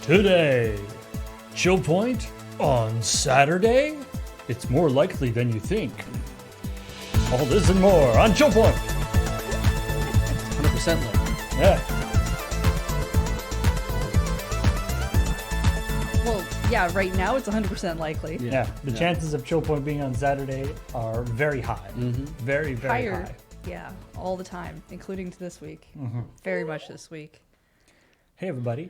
Today, ChillPoint on Saturday? It's more likely than you think. All this and more on ChillPoint. 100% likely. Yeah. Well, yeah, right now it's 100% likely. Yeah. The chances of ChillPoint being on Saturday are very high. Mm-hmm. Very, very Higher. high. Yeah, all the time, including to this week. Very much this week. Hey, everybody.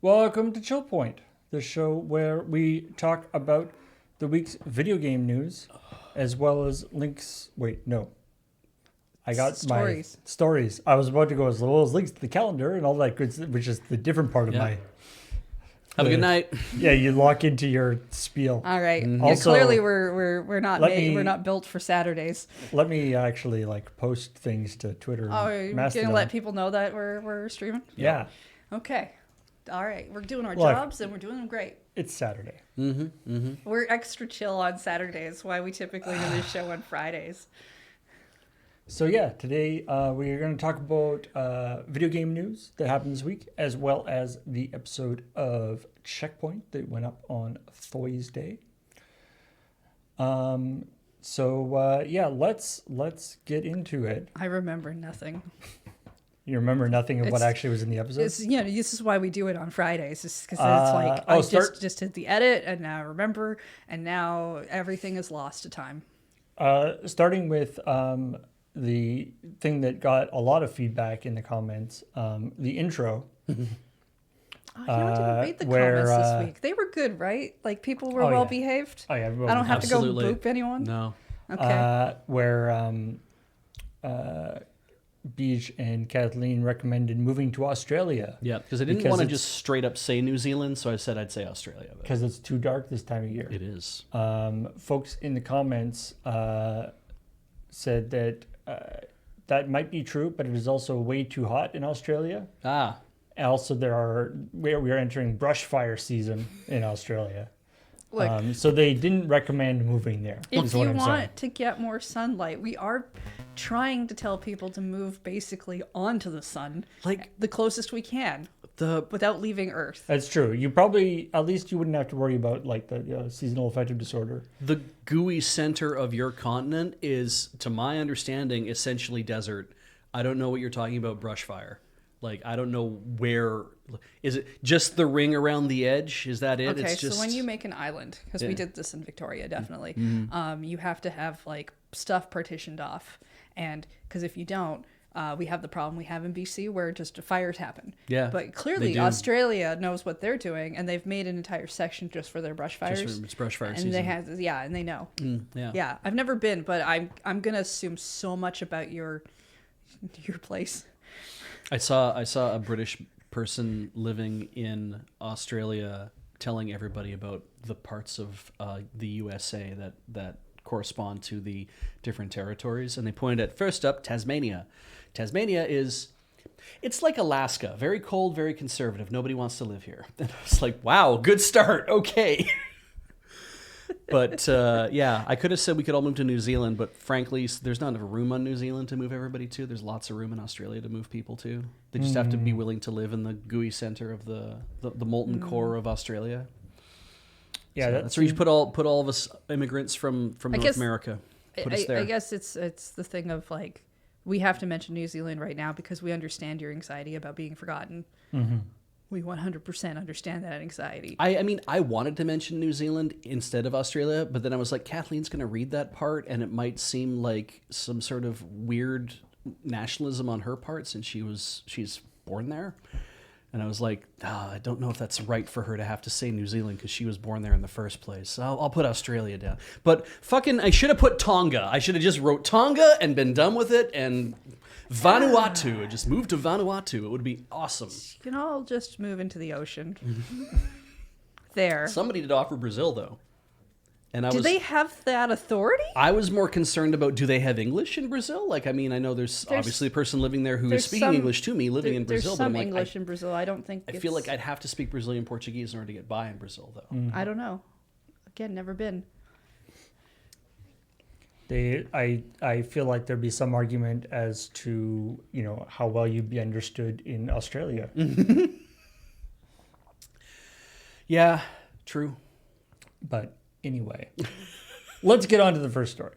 Welcome to ChillPoint, the show where we talk about the week's video game news, as well as links. Wait, no. I got Stories. my stories. I was about to go as well as links to the calendar and all that good stuff, which is the different part of my. Have a good night. Yeah, you lock into your spiel. All right. Mhm. Yeah, Also, clearly we're not let made, me- we're not built for Saturdays. Let me actually post things to Twitter. Oh, and you're Mastodon. gonna let people know that we're streaming? Yeah, Okay. All right. We're doing our Look. jobs and we're doing them great. it's Saturday. Mm-hmm. Mm-hmm. We're extra chill on Saturdays. Why we typically do this show on Fridays. So yeah, today we are going to talk about video game news that happened this week, as well as the episode of Checkpoint that went up on Thursday. Yeah, let's get into it. I remember nothing. You remember nothing of what It's- actually was in the episode? This is why we do it on Fridays. Because it's like oh, I start- just did the edit and now I remember and now everything is lost to time. Starting with the thing that got a lot of feedback in the comments, the intro. Oh, I didn't read the where, comments this week. They were good, right? Like people were Oh, yeah. well behaved. Oh yeah, I don't have to Absolutely. go boop anyone. No. Okay. Where Beach and Kathleen recommended moving to Australia Yeah, because I didn't Because want to it's- just straight up say New Zealand, so I said I'd say Australia. But because it's too dark this time of year. it is. Folks in the comments said that that might be true, but it is also way too hot in Australia. Ah, And also, we are entering brush fire season in Australia. Look, So they didn't recommend moving there. if is what you I'm want saying. to get more sunlight, we are trying to tell people to move basically onto the sun, like the closest we can, the without leaving Earth. That's true. You probably, at least you wouldn't have to worry about the seasonal affective disorder. the gooey center of your continent is, to my understanding, essentially desert. I don't know what you're talking about. Brush fire. Like I don't know where. Is it just the ring around the edge? Is that it? Okay, It's just so when you make an island, because we Yeah. did this in Victoria, definitely, Mm-hmm. you have to have like stuff partitioned off, and because if you don't, we have the problem we have in BC where just fires happen. Yeah, But clearly do. Australia knows what they're doing, and they've made an entire section just for their brush fires. just it's brush fire and season. they have, and they know. yeah. Yeah, I've never been, but I'm gonna assume so much about your place. I saw a British person living in Australia telling everybody about the parts of the USA that correspond to the different territories, and they pointed at first up Tasmania. Tasmania it's like Alaska, very cold, very conservative. Nobody wants to live here. And I was like, wow, good start. Okay. But yeah, I could have said we could all move to New Zealand, but frankly, there's not enough room on New Zealand to move everybody to. There's lots of room in Australia to move people to. They just have to be willing to live in the gooey center of the molten core of Australia. Yeah, So that's where you should put all of us immigrants from North guess- America. Put us there. I guess it's the thing of like we have to mention New Zealand right now because we understand your anxiety about being forgotten. Mm-hmm. We 100% understand that anxiety. I mean, I wanted to mention New Zealand instead of Australia, but then I was like, Kathleen's going to read that part, and it might seem like some sort of weird nationalism on her part since she's born there. And I was like, I don't know if that's right for her to have to say New Zealand because she was born there in the first place. So I'll put Australia down. But fucking, I should have put Tonga. I should have just wrote Tonga and been done with it, and Vanuatu. Just moved to Vanuatu. It would be awesome. You can all just move into the ocean. There. Somebody did offer Brazil though, and Do they have that authority? I was more concerned about, do they have English in Brazil? Like, I mean, I know there's obviously a person living there who is there's speaking some- English to me living in Brazil, There's but I'm some like, English in Brazil. I don't think I feel like I'd have to speak Brazilian Portuguese in order to get by in Brazil, though. I don't know. Again, never been. I feel like there'd be some argument as to how well you'd be understood in Australia. Yeah, true. But anyway, let's get on to the first story,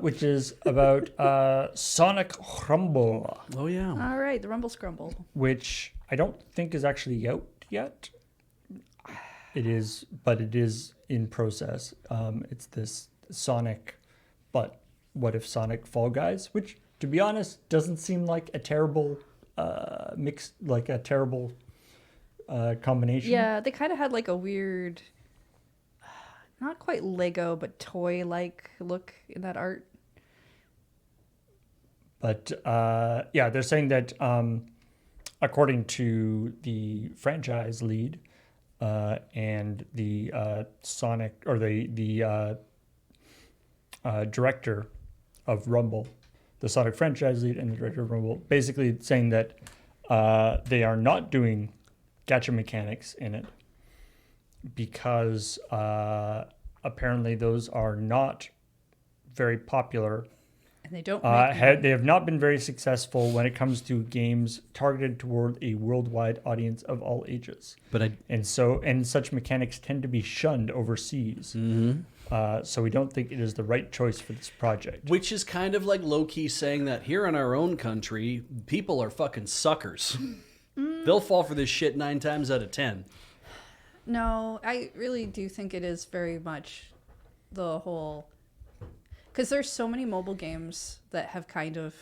which is about Sonic Rumble, Oh yeah. All right, the Rumble Scrumble. which I don't think is actually out yet. It is, but it is in process. It's this Sonic, but what if Sonic Fall Guys, which, to be honest, doesn't seem like a terrible mix, like a terrible combination. Yeah, they kind of had like a weird, not quite Lego, but toy-like look in that art. But yeah, they're saying that according to the franchise lead and the Sonic, or the director of Rumble, the Sonic franchise lead and the director of Rumble, basically saying that they are not doing gacha mechanics in it because apparently those are not very popular. And they don't They have not been very successful when it comes to games targeted toward a worldwide audience of all ages. But And such mechanics tend to be shunned overseas. So we don't think it is the right choice for this project. which is kind of like low-key saying that here in our own country, people are fucking suckers. They'll fall for this shit 9 times out of 10. No, I really do think it is very much the whole... Because there's so many mobile games that have kind of,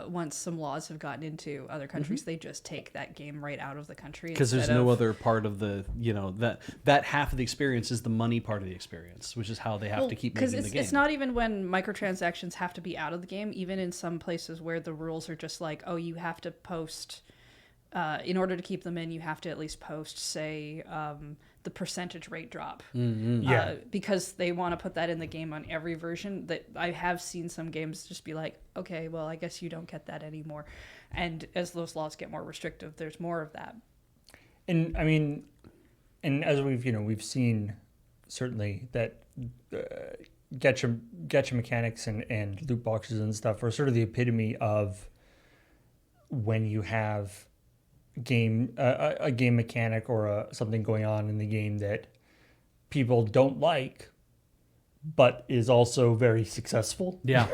once some laws have gotten into other countries, they just take that game right out of the country. Because there's instead no of- other part of the, that half of the experience is the money part of the experience, which is how they have to keep making the game. It's not even when microtransactions have to be out of the game, even in some places where the rules are just like, oh, you have to post, in order to keep them in, you have to at least post, say, the percentage rate drop. Yeah. Because they want to put that in the game on every version. That I have seen some games just be like, okay, well, I guess you don't get that anymore. And as those laws get more restrictive, there's more of that. And I mean, and as we've seen certainly that gacha mechanics and loot boxes and stuff are sort of the epitome of when you have a game mechanic or something going on in the game that people don't like, but is also very successful. Yeah.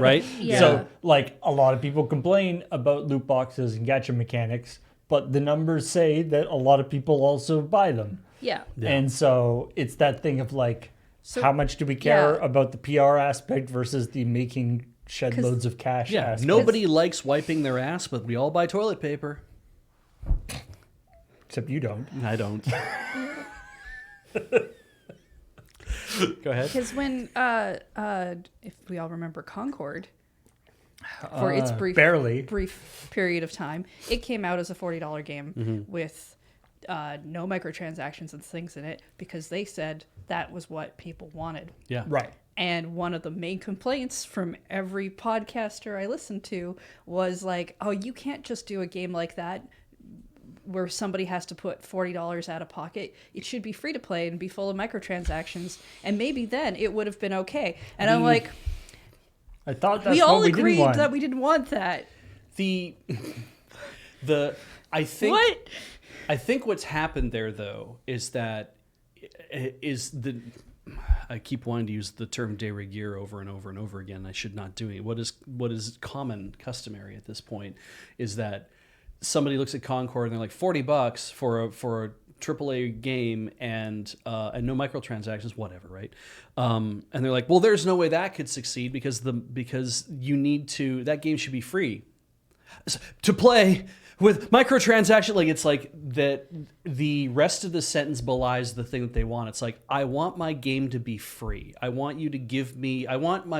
Right? Yeah. So, like, a lot of people complain about loot boxes and gacha mechanics, but the numbers say that a lot of people also buy them. Yeah. And so it's that thing of like, So- how much do we care yeah. about the PR aspect versus the making shed 'Cause- loads of cash Yeah. aspect? Nobody likes wiping their ass, but we all buy toilet paper. Except you don't. I don't. Go ahead. Because when, if we all remember Concord, for its Barely. brief period of time, it came out as a $40 game Mm-hmm. with no microtransactions and things in it because they said that was what people wanted. Yeah. Right. And one of the main complaints from every podcaster I listened to was like, oh, you can't just do a game like that where somebody has to put $40 out of pocket. It should be free to play and be full of microtransactions. And maybe then it would have been okay. And I'm like, I thought that's we what all we didn't agreed want. that we didn't want that. I think what's happened there though is that I keep wanting to use the term de rigueur over and over and over again. I should not do it. What is common, customary at this point is that somebody looks at Concord and they're like $40 for a AAA game and no microtransactions, whatever, right? And they're like, well, there's no way that could succeed because you need to, that game should be free to play with microtransaction. Like, it's like that the rest of the sentence belies the thing that they want. It's like, I want my game to be free. I want you to give me, I want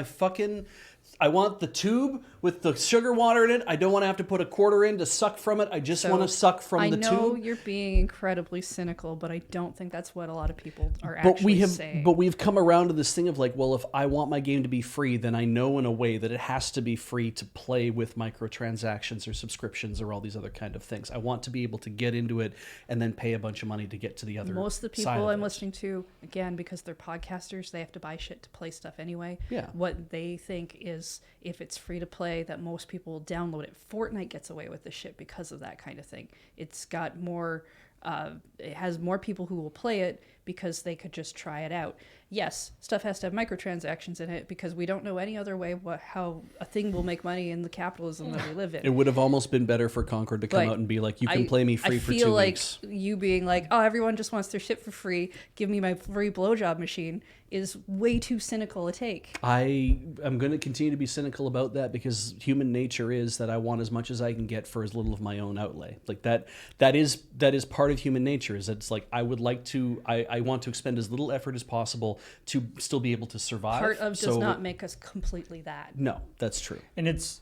the tube with the sugar water in it. I don't want to have to put a quarter in to suck from it. I just want to suck from the tube. I know you're being incredibly cynical, but I don't think that's what a lot of people are actually saying. But we've come around to this thing of like, well, if I want my game to be free, then I know in a way that it has to be free to play with microtransactions or subscriptions or all these other kind of things. I want to be able to get into it and then pay a bunch of money to get to the other Most of the side people of I'm it. listening to, again, because they're podcasters, they have to buy shit to play stuff anyway. Yeah. What they think is if it's free to play, that most people will download it. Fortnite gets away with this shit because of that kind of thing. It's got more It has more people who will play it because they could just try it out. Yes, stuff has to have microtransactions in it because we don't know any other way how a thing will make money in the capitalism that we live in. It would have almost been better for Concord to come out and be like, you can play me free for 2 weeks. I feel like you being like, oh, everyone just wants their shit for free, give me my free blowjob machine, is way too cynical a take. I am going to continue to be cynical about that because human nature is that I want as much as I can get for as little of my own outlay. Like that is part of human nature, is that it's like I would like to, I want to expend as little effort as possible to still be able to survive. Part of does not make us completely that. No, that's true. And it's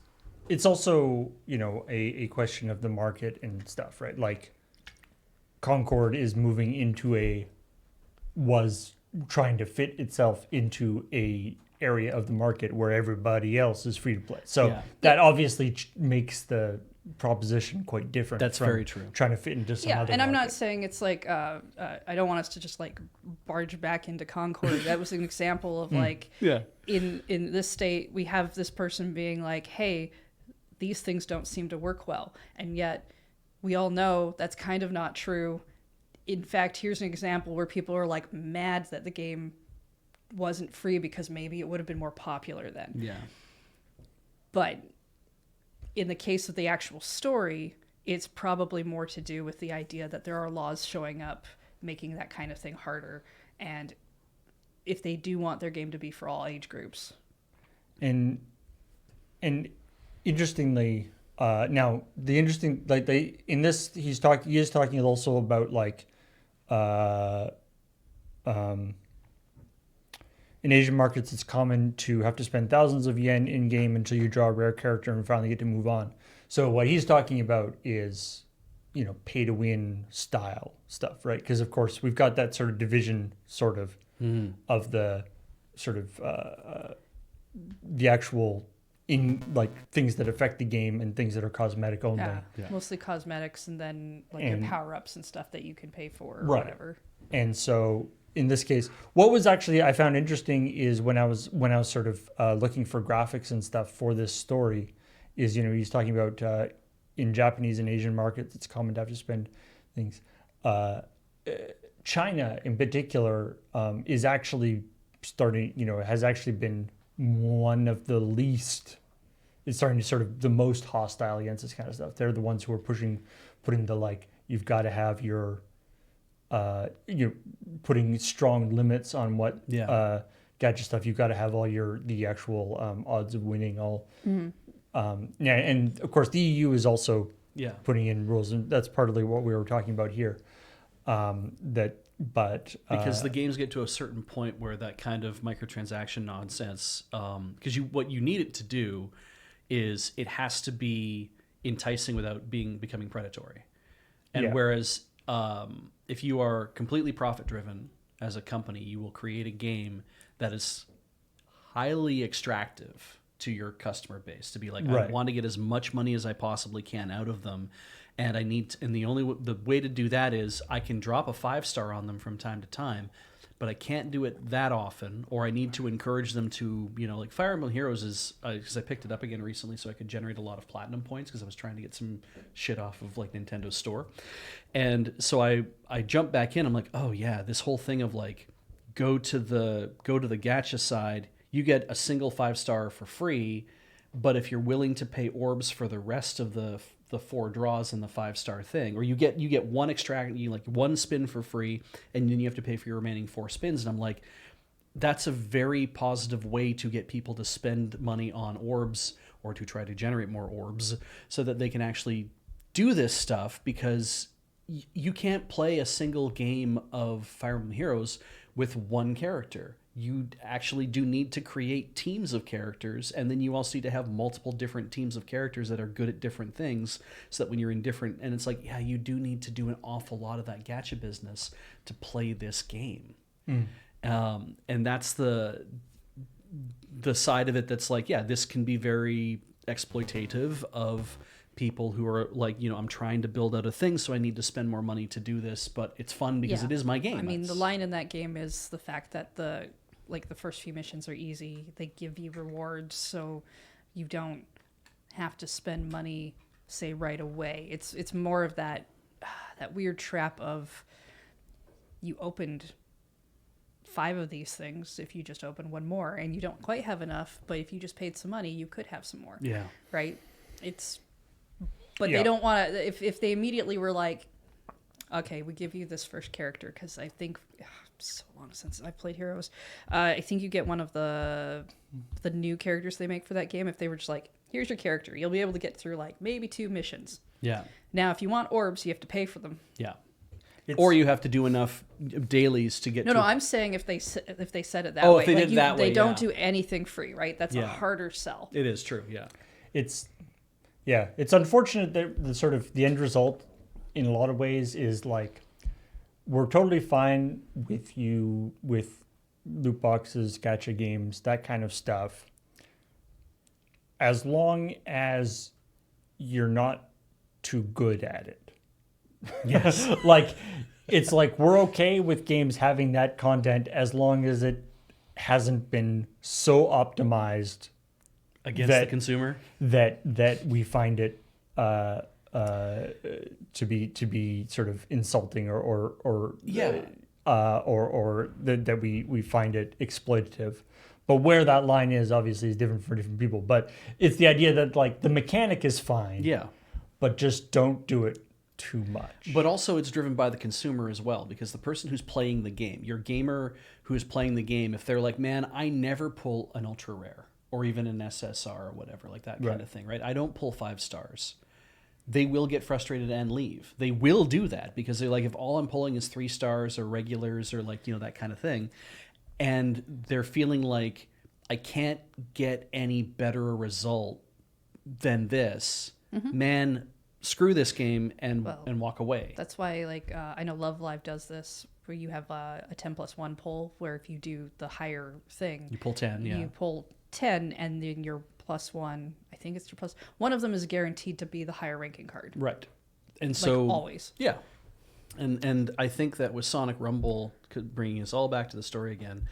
also, a question of the market and stuff, right? Like Concord is moving into was trying to fit itself into a area of the market where everybody else is free to play. So that obviously makes the proposition quite different. That's very true. Trying to fit into some other and I'm market. not saying it's like I don't want us to just like barge back into Concord. That was an example of like in this state we have this person being like, hey, these things don't seem to work well, and yet we all know that's kind of not true. In fact, here's an example where people are like mad that the game wasn't free because maybe it would have been more popular then. Yeah. But in the case of the actual story, it's probably more to do with the idea that there are laws showing up making that kind of thing harder. And if they do want their game to be for all age groups. And interestingly, now the interesting, like he is talking also about like, in Asian markets, it's common to have to spend thousands of yen in game until you draw a rare character and finally get to move on. So what he's talking about is, pay to win style stuff, right? Because of course we've got that sort of division, of the sort of the actual in like things that affect the game and things that are cosmetic only. Yeah. Mostly cosmetics, and then like your power-ups and stuff that you can pay for or whatever. And so in this case, what was actually I found interesting is when I was sort of looking for graphics and stuff for this story, is he's talking about in Japanese and Asian markets it's common to have to spend things. China in particular is actually starting, has actually been one of the least. It's starting to sort of the most hostile against this kind of stuff. They're the ones who are putting the like you've got to have your you're putting strong limits on what gadget stuff. You've got to have all the actual odds of winning all. And of course the EU is also putting in rules, and that's partly what we were talking about here. Because the games get to a certain point where that kind of microtransaction nonsense, because what you need it to do is it has to be enticing without becoming predatory. And whereas if you are completely profit driven as a company, you will create a game that is highly extractive to your customer base, to be like, I want to get as much money as I possibly can out of them. And the way to do that is I can drop a 5-star on them from time to time, but I can't do it that often, or I need to encourage them to, like Fire Emblem Heroes is, because I picked it up again recently so I could generate a lot of platinum points because I was trying to get some shit off of like Nintendo's store. And so I jumped back in. I'm like, oh yeah, this whole thing of like, go to the gacha side, you get a single 5-star for free, but if you're willing to pay orbs for the rest of the 4 draws in the 5-star thing, or you get one one spin for free, and then you have to pay for your remaining 4 spins. And I'm like, that's a very positive way to get people to spend money on orbs, or to try to generate more orbs so that they can actually do this stuff, because you can't play a single game of Fire Emblem Heroes with one character. You actually do need to create teams of characters, and then you also need to have multiple different teams of characters that are good at different things, so that when you're in different, and it's like, yeah, you do need to do an awful lot of that gacha business to play this game. And that's the side of it that's like, yeah, this can be very exploitative of people who are like, I'm trying to build out a thing, so I need to spend more money to do this, but it's fun because it is my game. I mean, the line in that game is the fact that the first few missions are easy. They give you rewards, so you don't have to spend money, say, right away. It's more of that that weird trap of you opened 5 of these things if you just open one more, and you don't quite have enough, but if you just paid some money, you could have some more. Yeah. Right? But they don't want to, if they immediately were like, okay, we give you this first character, because I think, so long since I've played Heroes, I think you get one of the new characters they make for that game. If they were just like, here's your character, you'll be able to get through like maybe 2 missions. Yeah. Now, if you want orbs, you have to pay for them. Yeah. Or you have to do enough dailies to get No, to... no, I'm saying if they said it that way. Oh, if they did that way, they don't do anything free, right? That's a harder sell. It is true, yeah. It's unfortunate that the sort of the end result in a lot of ways is like, we're totally fine with loot boxes, gacha games, that kind of stuff, as long as you're not too good at it. Yes. Like, it's like, we're okay with games having that content as long as it hasn't been so optimized Against the consumer? that we find it to be sort of insulting or that we find it exploitative. But where that line is obviously is different for different people. But it's the idea that like the mechanic is fine. Yeah. But just don't do it too much. But also it's driven by the consumer as well, because the person who's playing the game, your gamer who is playing the game, if they're like, man, I never pull an ultra rare or even an SSR or whatever, like that kind of thing, right? I don't pull 5 stars. They will get frustrated and leave. They will do that because they're like, if all I'm pulling is 3 stars or regulars or like, that kind of thing, and they're feeling like I can't get any better result than this, man, screw this game and walk away. That's why, like, I know Love Live does this, where you have a 10+1 pull, where if you do the higher thing, You pull 10, yeah. you pull 10, and then your +1, I think it's your plus. One of them is guaranteed to be the higher ranking card. Right. And so like always. Yeah. And I think that with Sonic Rumble, bringing us all back to the story again,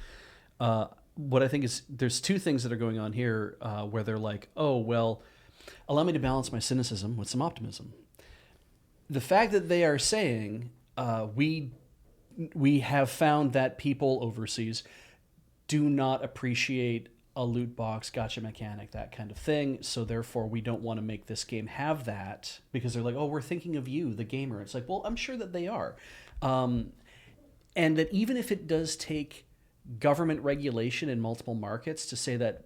what I think is there's 2 things that are going on here where they're like, oh, well, allow me to balance my cynicism with some optimism. The fact that they are saying we have found that people overseas do not appreciate a loot box, gotcha mechanic, that kind of thing. So therefore, we don't want to make this game have that, because they're like, oh, we're thinking of you, the gamer. It's like, well, I'm sure that they are. And that even if it does take government regulation in multiple markets to say that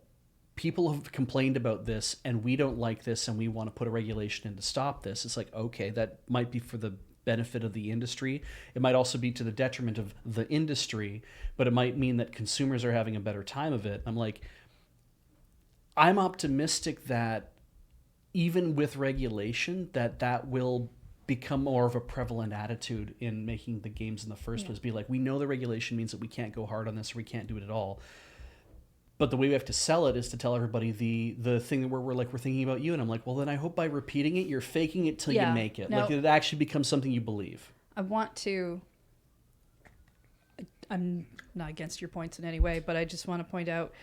people have complained about this and we don't like this and we want to put a regulation in to stop this, it's like, okay, that might be for the benefit of the industry. It might also be to the detriment of the industry, but it might mean that consumers are having a better time of it. I'm like, I'm optimistic that even with regulation, that will become more of a prevalent attitude in making the games in the first place. Be like, we know the regulation means that we can't go hard on this or we can't do it at all. But the way we have to sell it is to tell everybody the thing where we're like, we're thinking about you. And I'm like, well, then I hope by repeating it, you're faking it till you make it. Now, like it actually becomes something you believe. I'm not against your points in any way, but I just want to point out,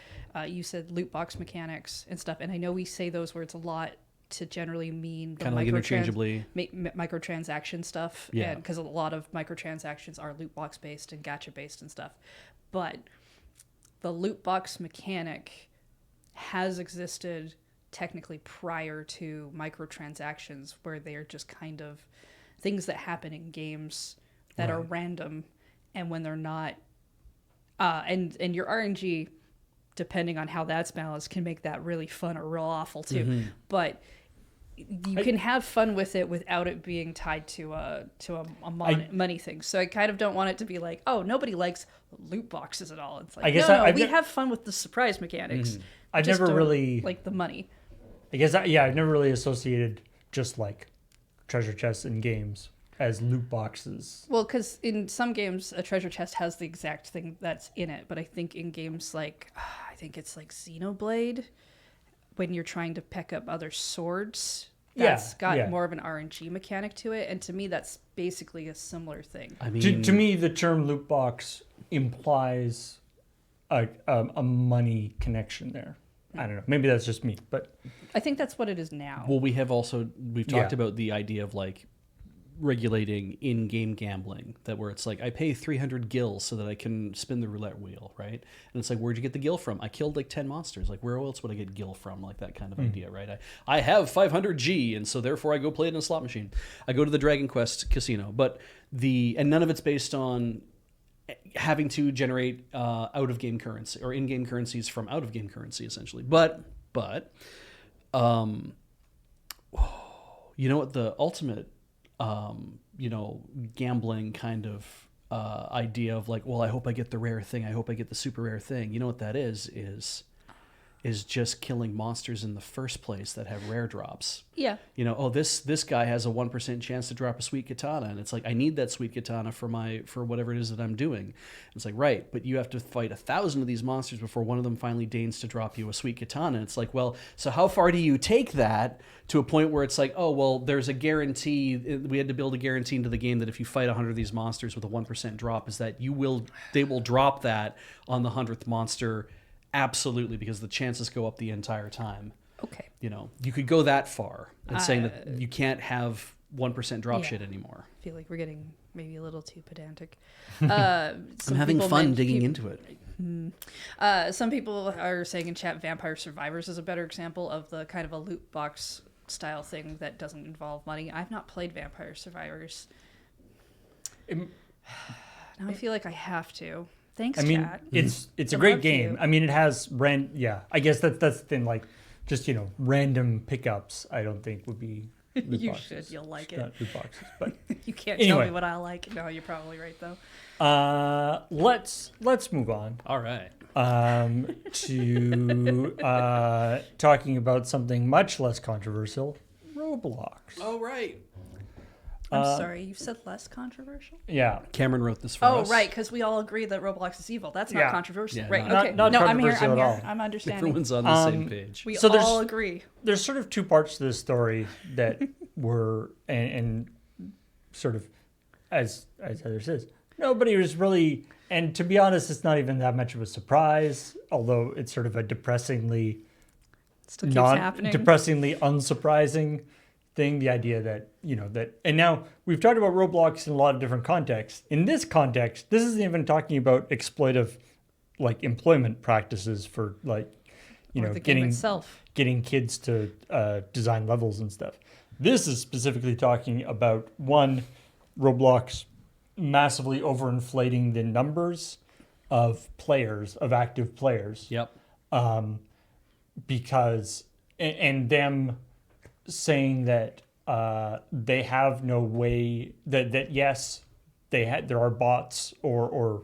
you said loot box mechanics and stuff. And I know we say those words a lot to generally mean the kind of like interchangeably microtransaction stuff. Yeah. Because a lot of microtransactions are loot box based and gacha based and stuff. But the loot box mechanic has existed technically prior to microtransactions, where they are just kind of things that happen in games that are random, and when they're not, and your RNG, depending on how that's balanced, can make that really fun or real awful too. Mm-hmm. But you can have fun with it without it being tied to a money thing. So I kind of don't want it to be like, oh, nobody likes loot boxes at all. It's like, we have fun with the surprise mechanics. Mm-hmm. I've never really like the money. I guess I've never really associated just like treasure chests in games as loot boxes. Well, because in some games a treasure chest has the exact thing that's in it, but I think in games like I think it's like Xenoblade, when you're trying to pick up other swords, that's got more of an RNG mechanic to it, and to me that's basically a similar thing. I mean, to me the term loot box implies a money connection there. I don't know. Maybe that's just me, but I think that's what it is now. Well, we've talked about the idea of like regulating in-game gambling, that where it's like I pay 300 gil so that I can spin the roulette wheel, right? And it's like, where'd you get the gil from? I killed like 10 monsters. Like, where else would I get gil from? Like that kind of idea, right? I have 500 G, and so therefore I go play it in a slot machine. I go to the Dragon Quest casino, and none of it's based on having to generate out-of-game currency or in-game currencies from out-of-game currency, essentially. But you know what the ultimate gambling kind of idea of like, well, I hope I get the rare thing, I hope I get the super rare thing. You know what that is just killing monsters in the first place that have rare drops. Yeah. This guy has a 1% chance to drop a sweet katana, and it's like, I need that sweet katana for whatever it is that I'm doing. It's like, right, but you have to fight 1,000 of these monsters before one of them finally deigns to drop you a sweet katana. It's like, well, so how far do you take that to a point where it's like, oh, well, there's a guarantee. We had to build a guarantee into the game that if you fight 100 of these monsters with a 1% drop, is that they will drop that on the 100th monster. Absolutely, because the chances go up the entire time. Okay. You could go that far and saying that you can't have 1% drop shit anymore. I feel like we're getting maybe a little too pedantic. I'm having fun digging into it. Some people are saying in chat Vampire Survivors is a better example of the kind of a loot box style thing that doesn't involve money. I've not played Vampire Survivors. Now I feel like I have to. Thanks, chat. It's a great game. I mean, it has I guess that's the thing. Like, just random pickups. I don't think would be. You should. You'll like it. Not loot boxes, but you can't tell me what I like. No, you're probably right though. Let's move on. All right. To talking about something much less controversial, Roblox. Oh, right. I'm sorry, you said less controversial? Yeah. Cameron wrote this for us. Oh, right, because we all agree that Roblox is evil. That's not controversial. Yeah, right, not- okay. not no, controversial at all. I'm understanding. Everyone's on the same page. We So all agree. There's sort of two parts to this story that were, and sort of, as Heather says, nobody was really, and to be honest, it's not even that much of a surprise, although it's sort of a depressingly Still keeps happening. depressingly unsurprising thing. The idea that and now we've talked about Roblox in a lot of different contexts. In this context, this isn't even talking about exploitive, like, employment practices for, like, the game itself. getting kids to design levels and stuff. This is specifically talking about Roblox massively overinflating the numbers of active players. Yep. Because and them saying that they have no way that yes, there are bots or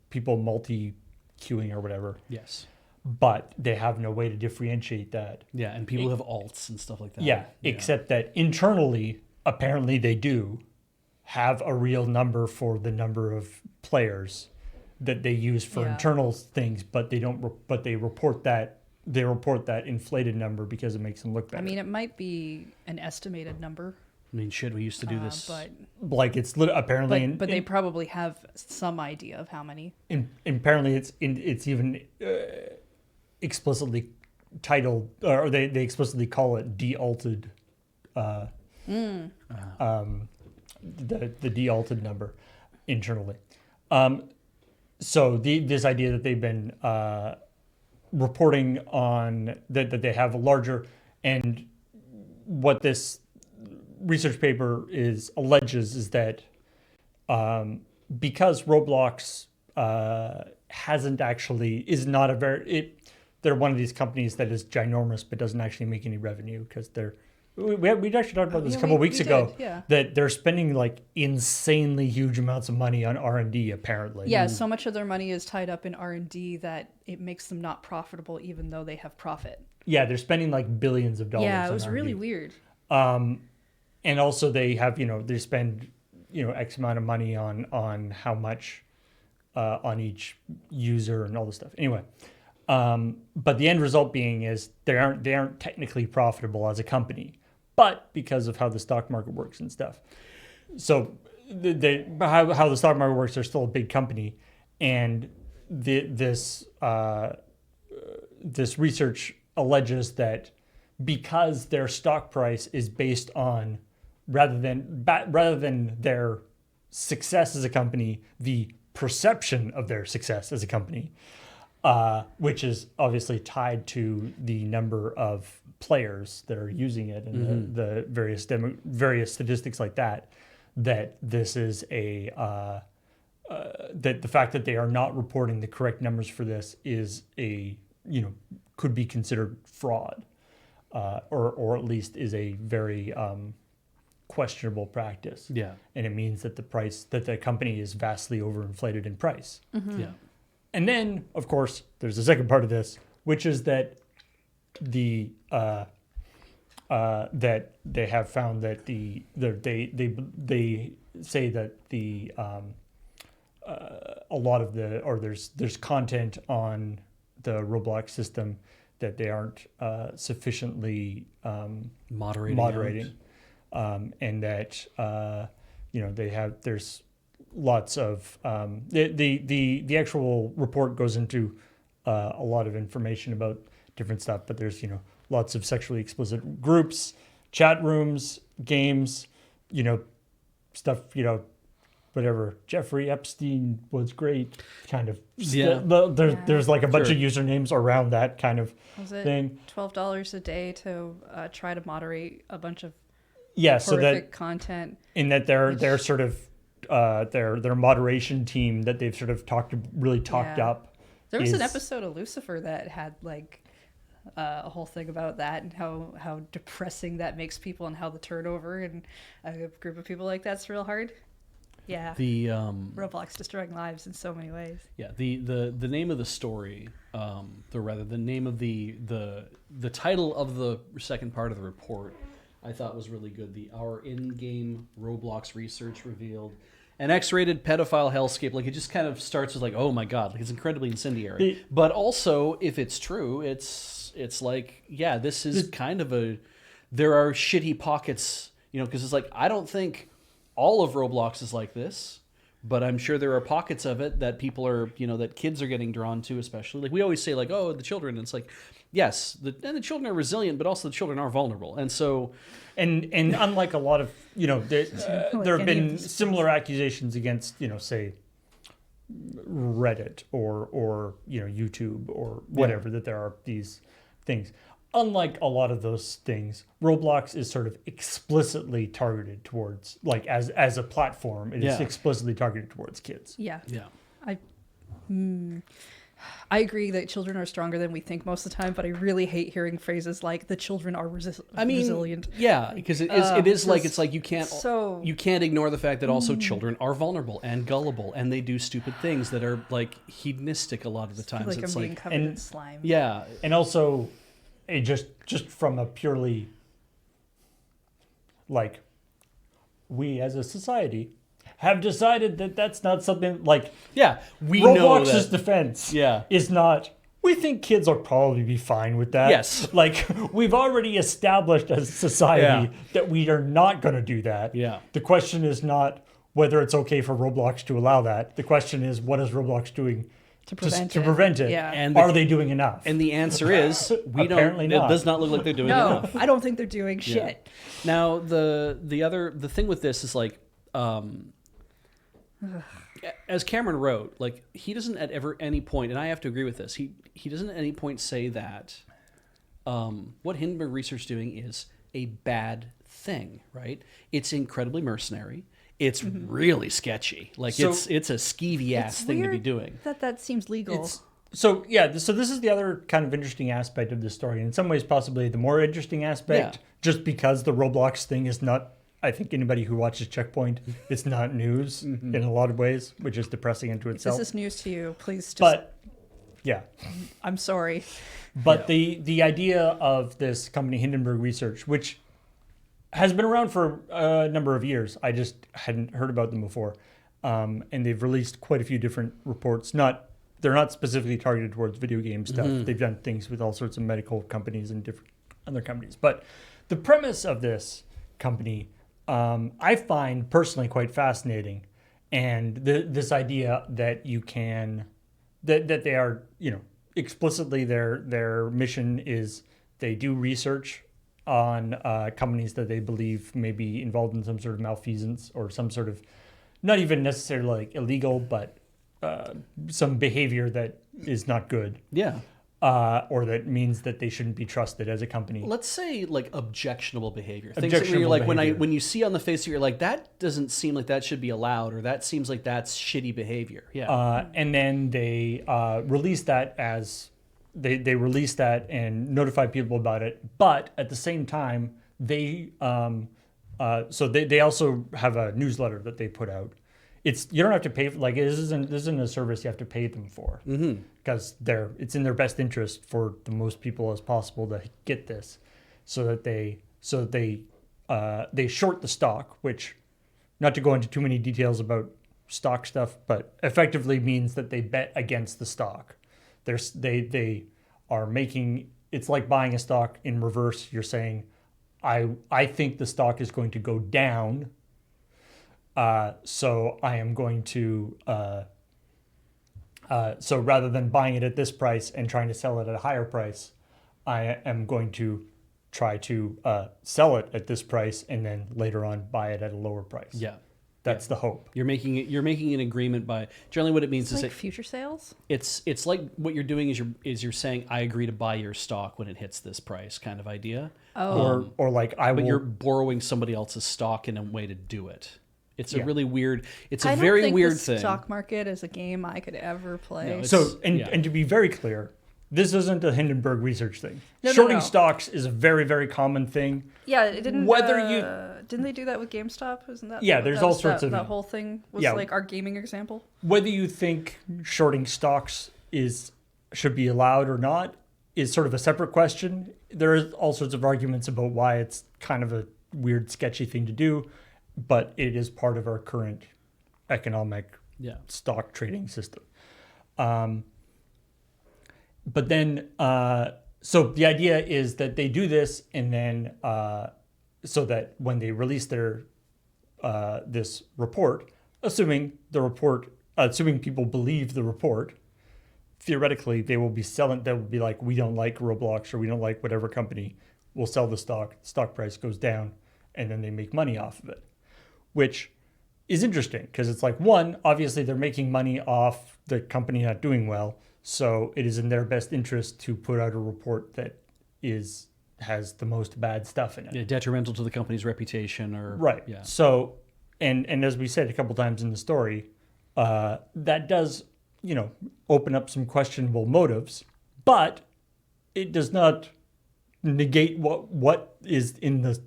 people multi-queuing or whatever. Yes. But they have no way to differentiate that. Yeah, and people have alts and stuff like that. Yeah, except that internally, apparently they do have a real number for the number of players that they use for internal things, but they don't. But they report that. They report that inflated number because it makes them look better. I mean, it might be an estimated number. I mean, shit, we used to do this. But like it's apparently. But they probably have some idea of how many. Apparently, it's even explicitly titled, or they explicitly call it de-alted. The de-alted number internally. So this idea that they've been reporting on that they have a larger, and what this research paper alleges is that because Roblox they're one of these companies that is ginormous but doesn't actually make any revenue because we'd actually talked about this a couple of weeks ago, that they're spending like insanely huge amounts of money on R&D apparently. Yeah, so much of their money is tied up in R&D that it makes them not profitable even though they have profit. Yeah, they're spending like billions of dollars. Yeah, it was on really R&D. weird. And also they have, they spend, X amount of money on how much on each user and all this stuff. Anyway, but the end result being is they aren't technically profitable as a company, but because of how the stock market works and stuff. So how the stock market works, they're still a big company, and this research alleges that because their stock price is based on rather than their success as a company, the perception of their success as a company, which is obviously tied to the number of players that are using it and the various statistics like that. That this is that the fact that they are not reporting the correct numbers for this is could be considered fraud, or at least is a very questionable practice. Yeah. And it means that the company is vastly overinflated in price. Yeah. And then, of course, there's the second part of this, which is that that they have found that they say that a lot of there's content on the Roblox system that they aren't sufficiently moderating. And that there's lots of the actual report goes into a lot of information about different stuff, but there's lots of sexually explicit groups, chat rooms, games, stuff, whatever. Jeffrey Epstein was great, kind of. There's like a bunch of usernames around that kind of thing. $12 a day to try to moderate a bunch of so horrific that content. In that they're sort of their moderation team that they've sort of talked up. There was an episode of Lucifer that had like a whole thing about that and how depressing that makes people and how the turnover and a group of people like that's real hard. Yeah. The Roblox destroying lives in so many ways. Yeah. The name of the story, the name of the title of the second part of the report, I thought was really good. Our in-game Roblox research revealed an X-rated pedophile hellscape. Like, it just kind of starts with like, oh my god, like, it's incredibly incendiary. But also, if it's true, it's like, yeah, this is kind of there are shitty pockets, because it's like, I don't think all of Roblox is like this, but I'm sure there are pockets of it that people are, that kids are getting drawn to, especially. Like, we always say, like, oh, the children. And it's like, yes, the children are resilient, but also the children are vulnerable. And so, and unlike a lot of, there have been similar accusations against, say, Reddit or YouTube or whatever, that there are these things. Unlike a lot of those things, Roblox is sort of explicitly targeted towards, like, as a platform, it is explicitly targeted towards kids. Yeah. Yeah. I agree that children are stronger than we think most of the time, but I really hate hearing phrases like the children are resilient. Yeah, because it's like you can't ignore the fact that also children are vulnerable and gullible, and they do stupid things that are like hedonistic a lot of the times. Like it's I'm being covered in slime. Yeah, and also, just from a purely, like, we as a society have decided that that's not something, like, we Roblox's know that. defense is not, we think kids will probably be fine with that. Yes. Like, we've already established as a society that we are not going to do that. Yeah. The question is not whether it's okay for Roblox to allow that. The question is, what is Roblox doing to prevent it? Yeah. And are they doing enough? And the answer is, we Apparently don't. not. It does not look like they're doing enough. I don't think they're doing shit. Now, the thing with this is, like, as Cameron wrote, like, he doesn't at any point, and I have to agree with this, he doesn't at any point say that what Hindenburg Research is doing is a bad thing, right? It's incredibly mercenary. It's really sketchy. Like, it's a skeevy ass thing to be doing. That seems legal. So this is the other kind of interesting aspect of this story. In some ways, possibly the more interesting aspect, just because the Roblox thing is not, I think anybody who watches ChillPoint, it's not news in a lot of ways, which is depressing into itself. If this is news to you, please just... But, yeah. I'm sorry. But the idea of this company, Hindenburg Research, which has been around for a number of years, I just hadn't heard about them before, and they've released quite a few different reports. They're not specifically targeted towards video game stuff. They've done things with all sorts of medical companies and different other companies. But the premise of this company, I find personally quite fascinating, and this idea that you can, that they are, explicitly their mission is they do research on companies that they believe may be involved in some sort of malfeasance or some sort of, not even necessarily like illegal, but some behavior that is not good. Yeah. Or that means that they shouldn't be trusted as a company. Let's say like objectionable behavior. Things that Objectionable you're like behavior. when you see on the face of it, you're like, that doesn't seem like that should be allowed, or that seems like that's shitty behavior. Yeah. And then they release that as they release that and notify people about it. But at the same time, they also have a newsletter that they put out. You don't have to pay for, like, this isn't a service you have to pay them for, because it's in their best interest for the most people as possible to get this, so that they short the stock, which, not to go into too many details about stock stuff, but effectively means that they bet against the stock. They are making, it's like buying a stock in reverse. You're saying, I think the stock is going to go down. So I am going to, so rather than buying it at this price and trying to sell it at a higher price, I am going to try to sell it at this price and then later on buy it at a lower price. Yeah. That's the hope. You're making an agreement by, generally what it means It's is like that future sales. it's like what you're doing is you're saying, I agree to buy your stock when it hits this price, kind of idea. Oh, Or like But you're borrowing somebody else's stock in a way to do it. It's a really weird. It's a very weird thing. The stock market is a game I could ever play. No, So, and to be very clear, this isn't a Hindenburg research thing. No, Shorting no. stocks is a very, very common thing. Yeah, it didn't. Whether didn't they do that with GameStop? Isn't that? Yeah, there's that all was sorts that, of- That whole thing was Yeah. like our gaming example. Whether you think shorting stocks should be allowed or not is sort of a separate question. There are all sorts of arguments about why it's kind of a weird, sketchy thing to do, but it is part of our current economic stock trading system. But then, so the idea is that they do this, and then so that when they release their this report, assuming people believe the report, theoretically they will be selling. They will be like, we don't like Roblox, or we don't like whatever company. We'll sell the stock. Stock price goes down, and then they make money off of it, which is interesting because it's like, one, obviously they're making money off the company not doing well, so it is in their best interest to put out a report that has the most bad stuff in it. Yeah, detrimental to the company's reputation, or Right. Yeah. So, and as we said a couple times in the story, that does, open up some questionable motives, but it does not negate what is in the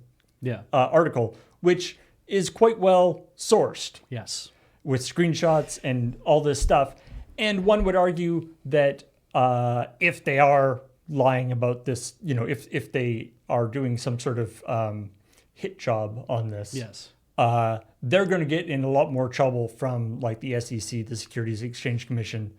article, which is quite well sourced. Yes. With screenshots and all this stuff. And one would argue that if they are lying about this, if they are doing some sort of hit job on this, Yes. they're going to get in a lot more trouble from like the SEC, the Securities Exchange Commission.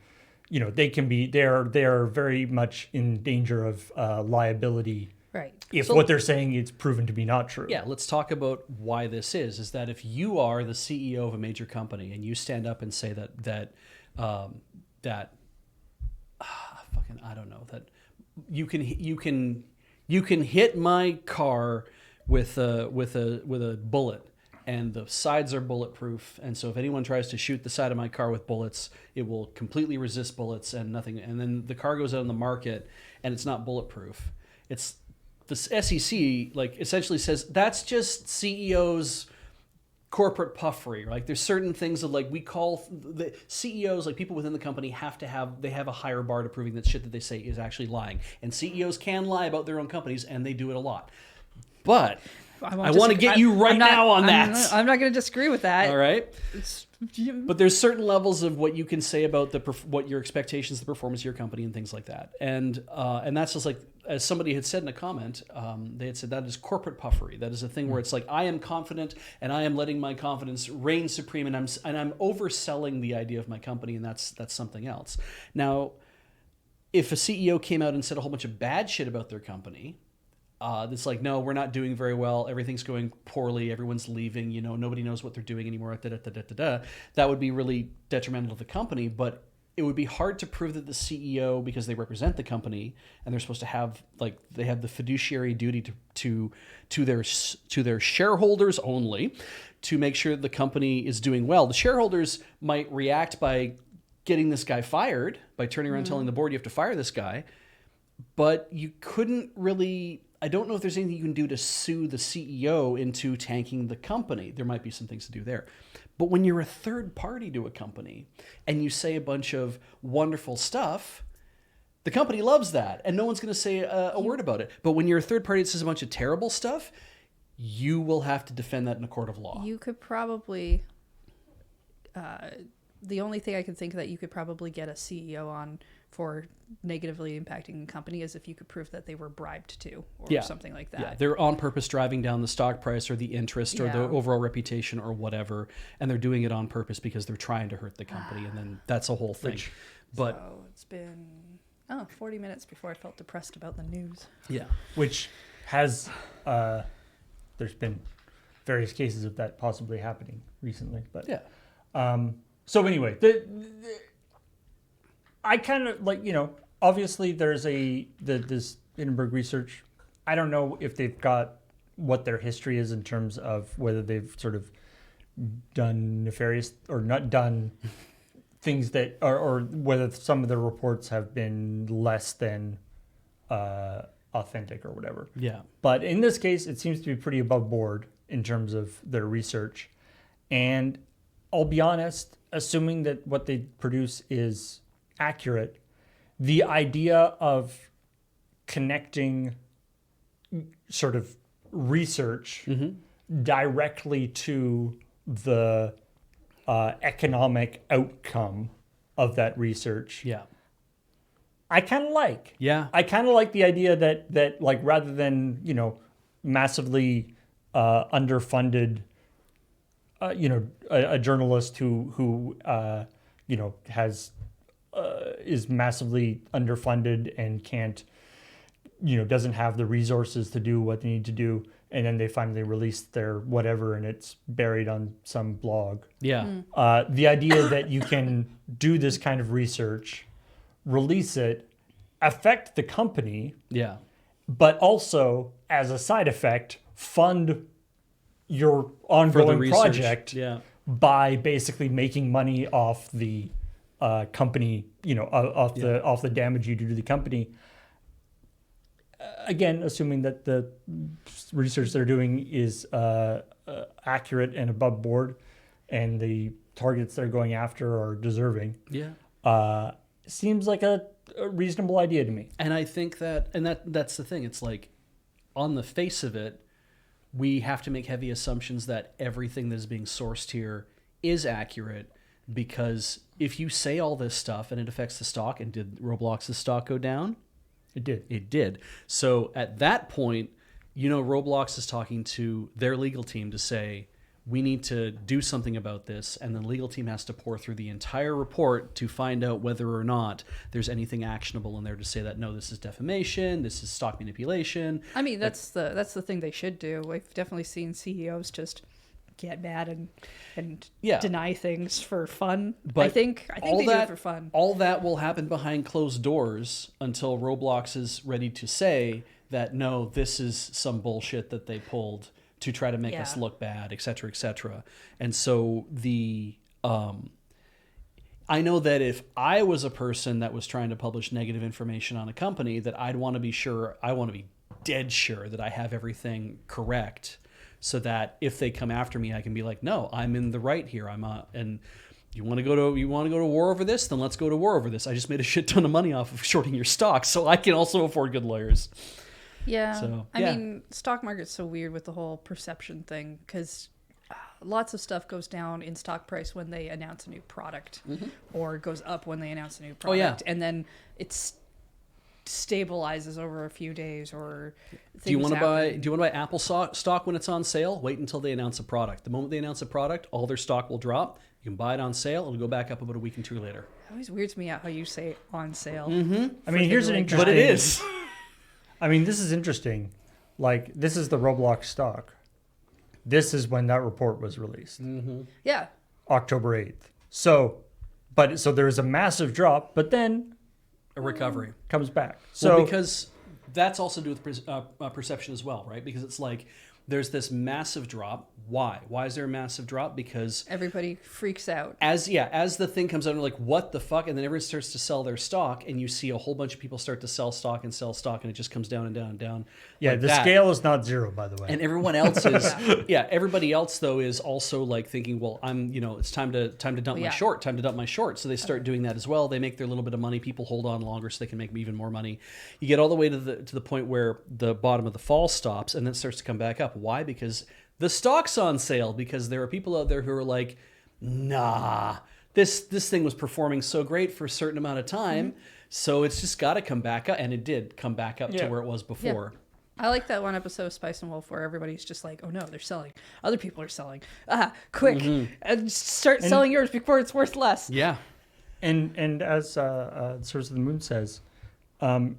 They're very much in danger of liability. Right. If what they're saying is proven to be not true. Yeah, let's talk about why this is that if you are the CEO of a major company and you stand up and say that I don't know, that you can hit my car with a bullet, and the sides are bulletproof, and so if anyone tries to shoot the side of my car with bullets, it will completely resist bullets and nothing, and then the car goes out on the market and it's not bulletproof. It's the SEC like essentially says that's just CEOs corporate puffery. Like there's certain things that like we call the CEOs, like people within the company have a higher bar to proving that shit that they say is actually lying. And CEOs can lie about their own companies, and they do it a lot. But I want to get you now on that. I'm not going to disagree with that. All right. But there's certain levels of what you can say about what your expectations, the performance of your company, and things like that. And that's just like, as somebody had said in a comment, they had said that is corporate puffery. That is a thing where it's like, I am confident and I am letting my confidence reign supreme, and I'm overselling the idea of my company, and that's something else. Now, if a CEO came out and said a whole bunch of bad shit about their company, it's like, no, we're not doing very well. Everything's going poorly. Everyone's leaving. Nobody knows what they're doing anymore. That would be really detrimental to the company. But it would be hard to prove that the CEO, because they represent the company and they're supposed to have they have the fiduciary duty to their shareholders only, to make sure the company is doing well. The shareholders might react by getting this guy fired, by turning around telling the board you have to fire this guy, but you couldn't really. I don't know if there's anything you can do to sue the CEO into tanking the company. There might be some things to do there. But when you're a third party to a company and you say a bunch of wonderful stuff, the company loves that and no one's going to say a word about it. But when you're a third party that says a bunch of terrible stuff, you will have to defend that in a court of law. You could probably, the only thing I can think that you could probably get a CEO on for negatively impacting the company is if you could prove that they were bribed to or something like that. Yeah, they're on purpose driving down the stock price or the interest or the overall reputation or whatever, and they're doing it on purpose because they're trying to hurt the company, and then that's a whole thing. But so it's been 40 minutes before I felt depressed about the news. Yeah. Which has, there's been various cases of that possibly happening recently. But yeah. So anyway, I kind of obviously there's this Hindenburg research. I don't know if they've got what their history is in terms of whether they've sort of done nefarious or not done things that, or whether some of the reports have been less than authentic or whatever. Yeah. But in this case, it seems to be pretty above board in terms of their research. And I'll be honest, assuming that what they produce is accurate, the idea of connecting sort of research directly to the economic outcome of that research, I kind of like. Yeah. I kind of like the idea that like rather than massively underfunded, a journalist who has is massively underfunded and can't, doesn't have the resources to do what they need to do, and then they finally release their whatever and it's buried on some blog. Yeah. The idea that you can do this kind of research, release it, affect the company, but also as a side effect, fund your ongoing project by basically making money off the company, off the damage you do to the company. Again, assuming that the research they're doing is accurate and above board, and the targets they're going after are deserving. Yeah, seems like a reasonable idea to me. And I think that's the thing. It's like, on the face of it, we have to make heavy assumptions that everything that is being sourced here is accurate, because if you say all this stuff and it affects the stock, and did Roblox's stock go down? It did. It did. So at that point, Roblox is talking to their legal team to say, we need to do something about this, and the legal team has to pour through the entire report to find out whether or not there's anything actionable in there to say that, no, this is defamation, this is stock manipulation. I mean, that's the thing they should do. We've definitely seen CEOs just get mad and deny things for fun. But I think they do it for fun. All that will happen behind closed doors until Roblox is ready to say that, no, this is some bullshit that they pulled to try to make us look bad, et cetera, et cetera. And so I know that if I was a person that was trying to publish negative information on a company, that I want to be dead sure that I have everything correct, so that if they come after me, I can be like, no, I'm in the right here. And you want to go to war over this? Then let's go to war over this. I just made a shit ton of money off of shorting your stock, so I can also afford good lawyers. Yeah. So, I mean, stock market's so weird with the whole perception thing, because lots of stuff goes down in stock price when they announce a new product, or goes up when they announce a new product, and then it's stabilizes over a few days. Or do you want to buy Apple stock when it's on sale? Wait until they announce a product. The moment they announce a product, all their stock will drop. You can buy it on sale. It'll go back up about a week and two later. It always weirds me out how you say on sale. I mean, here's an interesting... But it is. I mean, this is interesting. Like, this is the Roblox stock. This is when that report was released. Yeah. October 8th. So but so there's a massive drop, but then A recovery. comes back. So Well, because that's also to do with perception as well, right? Because it's like there's this massive drop. Why? Why is there a massive drop? Because Everybody freaks out. as the thing comes out, and like, what the fuck? And then everyone starts to sell their stock, and you see a whole bunch of people start to sell stock, and it just comes down and down and down. yeah, like the that. scale is not zero, by the way. And everyone else is, everybody else though is also like thinking, well, it's time to dump Yeah. my short. So they start doing that as well. They make their little bit of money. People hold on longer so they can make even more money. You get all the way to the point where the bottom of the fall stops, and then it starts to come back up. Why? Because the stock's on sale, because there are people out there who are like, nah, this thing was performing so great for a certain amount of time, so it's just got to come back up. And it did come back up to Yeah. where it was before. I like that one episode of Spice and Wolf where everybody's just like, oh no, they're selling. Other people are selling. Quick, and start selling yours before it's worth less. Yeah. And as Source of the Moon says, the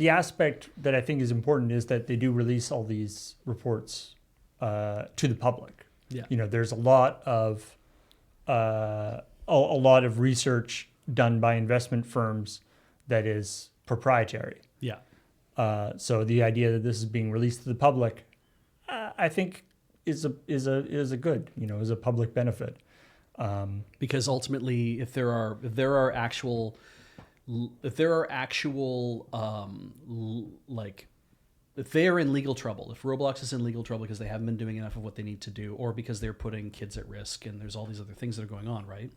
aspect that I think is important is that they do release all these reports to the public. Yeah. You know, there's a lot of research done by investment firms that is proprietary. Yeah. So the idea that this is being released to the public, I think, is a good, is a public benefit. Because ultimately, if there are actual if they're in legal trouble, if Roblox is in legal trouble because they haven't been doing enough of what they need to do, or because they're putting kids at risk, and there's all these other things that are going on, right?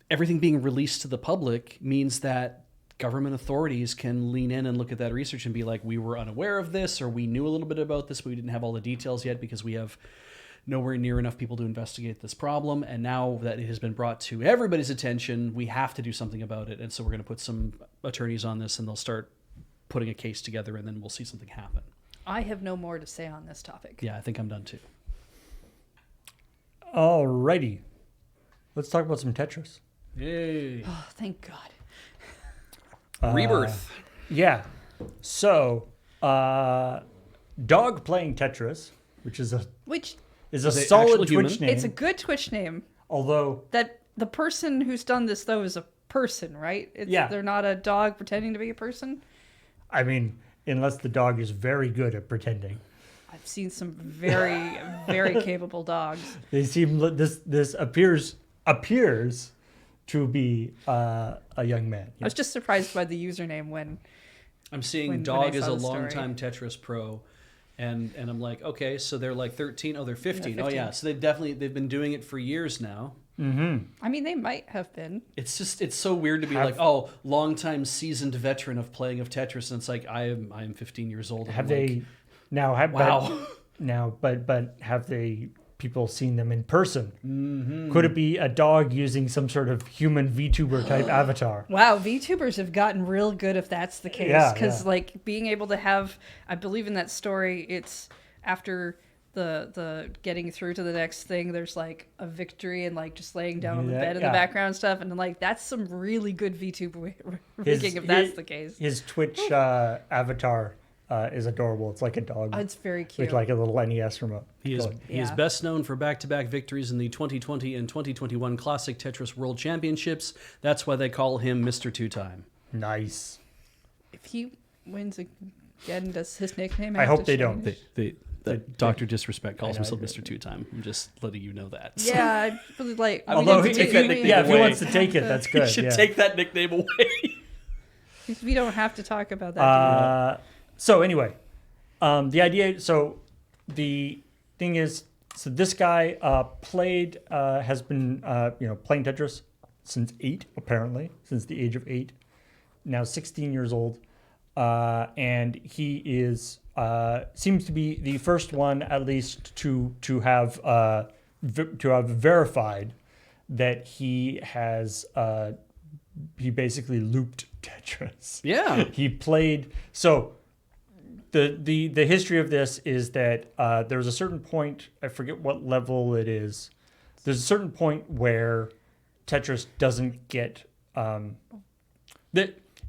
Everything being released to the public means that government authorities can lean in and look at that research and be like, we were unaware of this, or we knew a little bit about this, but we didn't have all the details yet because we have nowhere near enough people to investigate this problem. And now that it has been brought to everybody's attention, we have to do something about it. And so we're going to put some attorneys on this, and they'll start putting a case together, and then we'll see something happen. I have no more to say on this topic. Yeah, I think I'm done too. Alrighty, let's talk about some Tetris. Yay. Oh, thank God. Rebirth. Yeah. So, dog playing Tetris, which is a Which solid actual Twitch human? name. it's a good Twitch name. Although That the person who's done this though is a person, right? They're not a dog pretending to be a person. I mean, unless the dog is very good at pretending. I've seen some very, very capable dogs. They seem this appears to be a young man. I was just surprised by the username when I'm seeing when Dog I is saw a the story. longtime Tetris pro. And I'm like, okay, so they're like 13. Oh, they're 15. Yeah, Oh, 15. yeah. So they've been doing it for years now. I mean, they might have been. It's so weird to be like, oh, longtime seasoned veteran of playing of Tetris. And it's like, I am 15 years old. And Have I'm they like, now? wow. But have they people seen them in person? Mm-hmm. Could it be a dog using some sort of human VTuber type avatar? Wow, VTubers have gotten real good if that's the case. Yeah, Because yeah. like being able to have, I believe in that story, it's after the getting through to the next thing, there's like a victory and like just laying down on the Yeah, bed in yeah. the background stuff, and like that's some really good VTuber rigging if that's the case. His Twitch avatar is adorable. It's like a dog Oh, it's very cute. with like a little NES remote. He is Yeah. best known for back-to-back victories in the 2020 and 2021 Classic Tetris World Championships. That's why they call him Mr. Two-Time. Nice. If he wins again, does his nickname? I have hope to they change? don't. Dr. Disrespect calls I know, himself Mr. Two-Time. I'm just letting you know that. Yeah, I really like. I Although mean, if that he away. wants to take it, that's You good. should yeah. take that nickname away. we don't have to talk about that. So anyway, the idea. So the thing is, so this guy has been playing Tetris since 8, apparently, since the age of 8. Now 16 years old, and he is seems to be the first one, at least, to have verified that he has he basically looped Tetris. Yeah. He played. So the history of this is that there was a certain point, I forget what level it is. There's a certain point where Tetris doesn't get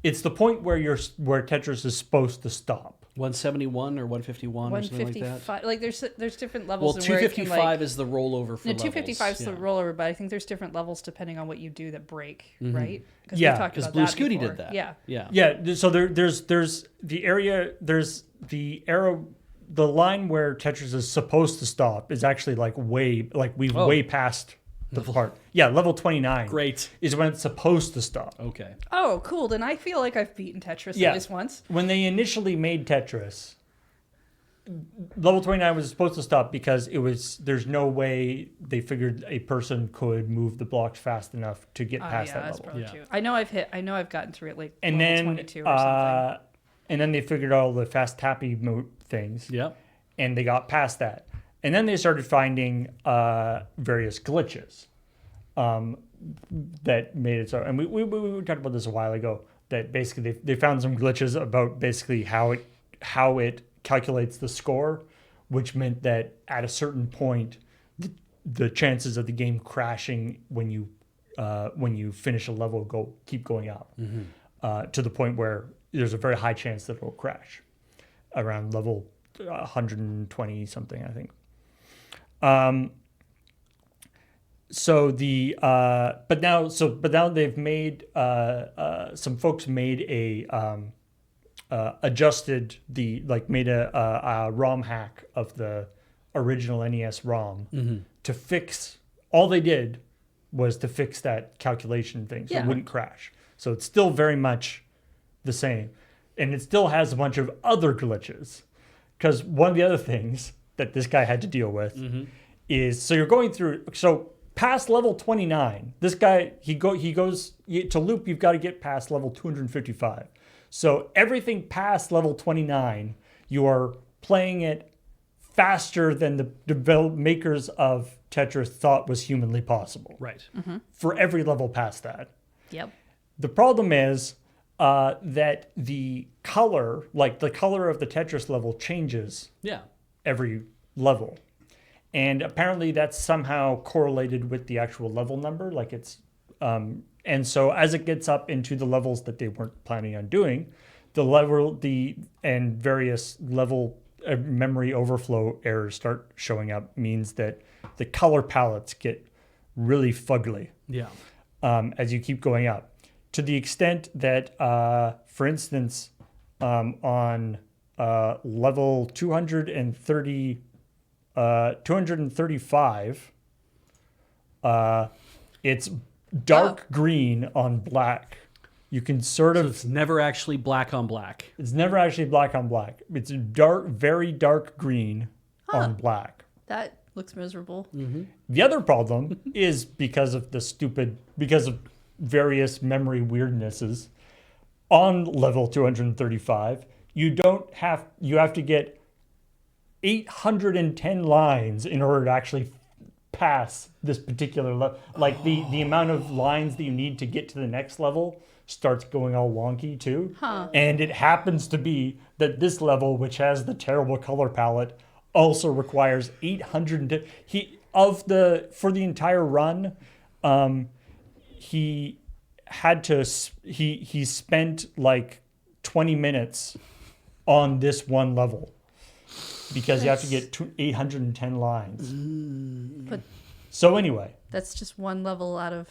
it's the point where Tetris is supposed to stop. 171 or 151 or something like that. 155. Like there's different Well, levels. Where it can, 255 is the rollover for no, levels. 255 is the Yeah. rollover, but I think there's different levels depending on what you do that break, right? Yeah, we've talked Because about Blue that Scooty before. did that. Yeah. Yeah. Yeah, so there's the area, there's the arrow, the line where Tetris is supposed to stop is actually like we've way past the part. Yeah, level 29. Great. Is when it's supposed to stop. Okay. Oh, cool. Then I feel like I've beaten Tetris Yeah. at least once. When they initially made Tetris, level 29 was supposed to stop because there's no way they figured a person could move the blocks fast enough to get past that that's level. probably Yeah. true. I know I've gotten through it like And level then 22 or something. and then they figured out all the fast tappy things. Yep. And they got past that. And then they started finding various glitches that made it so. And we talked about this a while ago. That basically they found some glitches about basically how it calculates the score, which meant that at a certain point, the chances of the game crashing when you finish a level keep going up to the point where there's a very high chance that it will crash around level 120 something, I think. But now they've made some folks made made a ROM hack of the original NES ROM to fix. All they did was to fix that calculation thing so it wouldn't crash. So it's still very much the same, and it still has a bunch of other glitches. Because one of the other things that this guy had to deal with is, so you're going through, so past level 29, this guy, he goes to loop, you've got to get past level 255. So everything past level 29, you are playing it faster than the makers of Tetris thought was humanly possible. Right. For every level past that. Yep. The problem is that the color of the Tetris level changes Yeah. every level. And apparently that's somehow correlated with the actual level number. Like and so as it gets up into the levels that they weren't planning on doing, and various level memory overflow errors start showing up, means that the color palettes get really fugly. Yeah. As you keep going up. To the extent that, for instance, on level 235, it's dark green on black. You can sort of... It's never actually black on black. It's never actually black on black. It's very dark green on black. That looks miserable. The other problem is because of various memory weirdnesses on level 235, you have to get 810 lines in order to actually pass this particular level. Like the amount of lines that you need to get to the next level starts going all wonky too. And it happens to be that this level, which has the terrible color palette, also requires 800. For the entire run, he spent like 20 minutes on this one level because you have to get 810 lines. But so anyway, that's just one level out of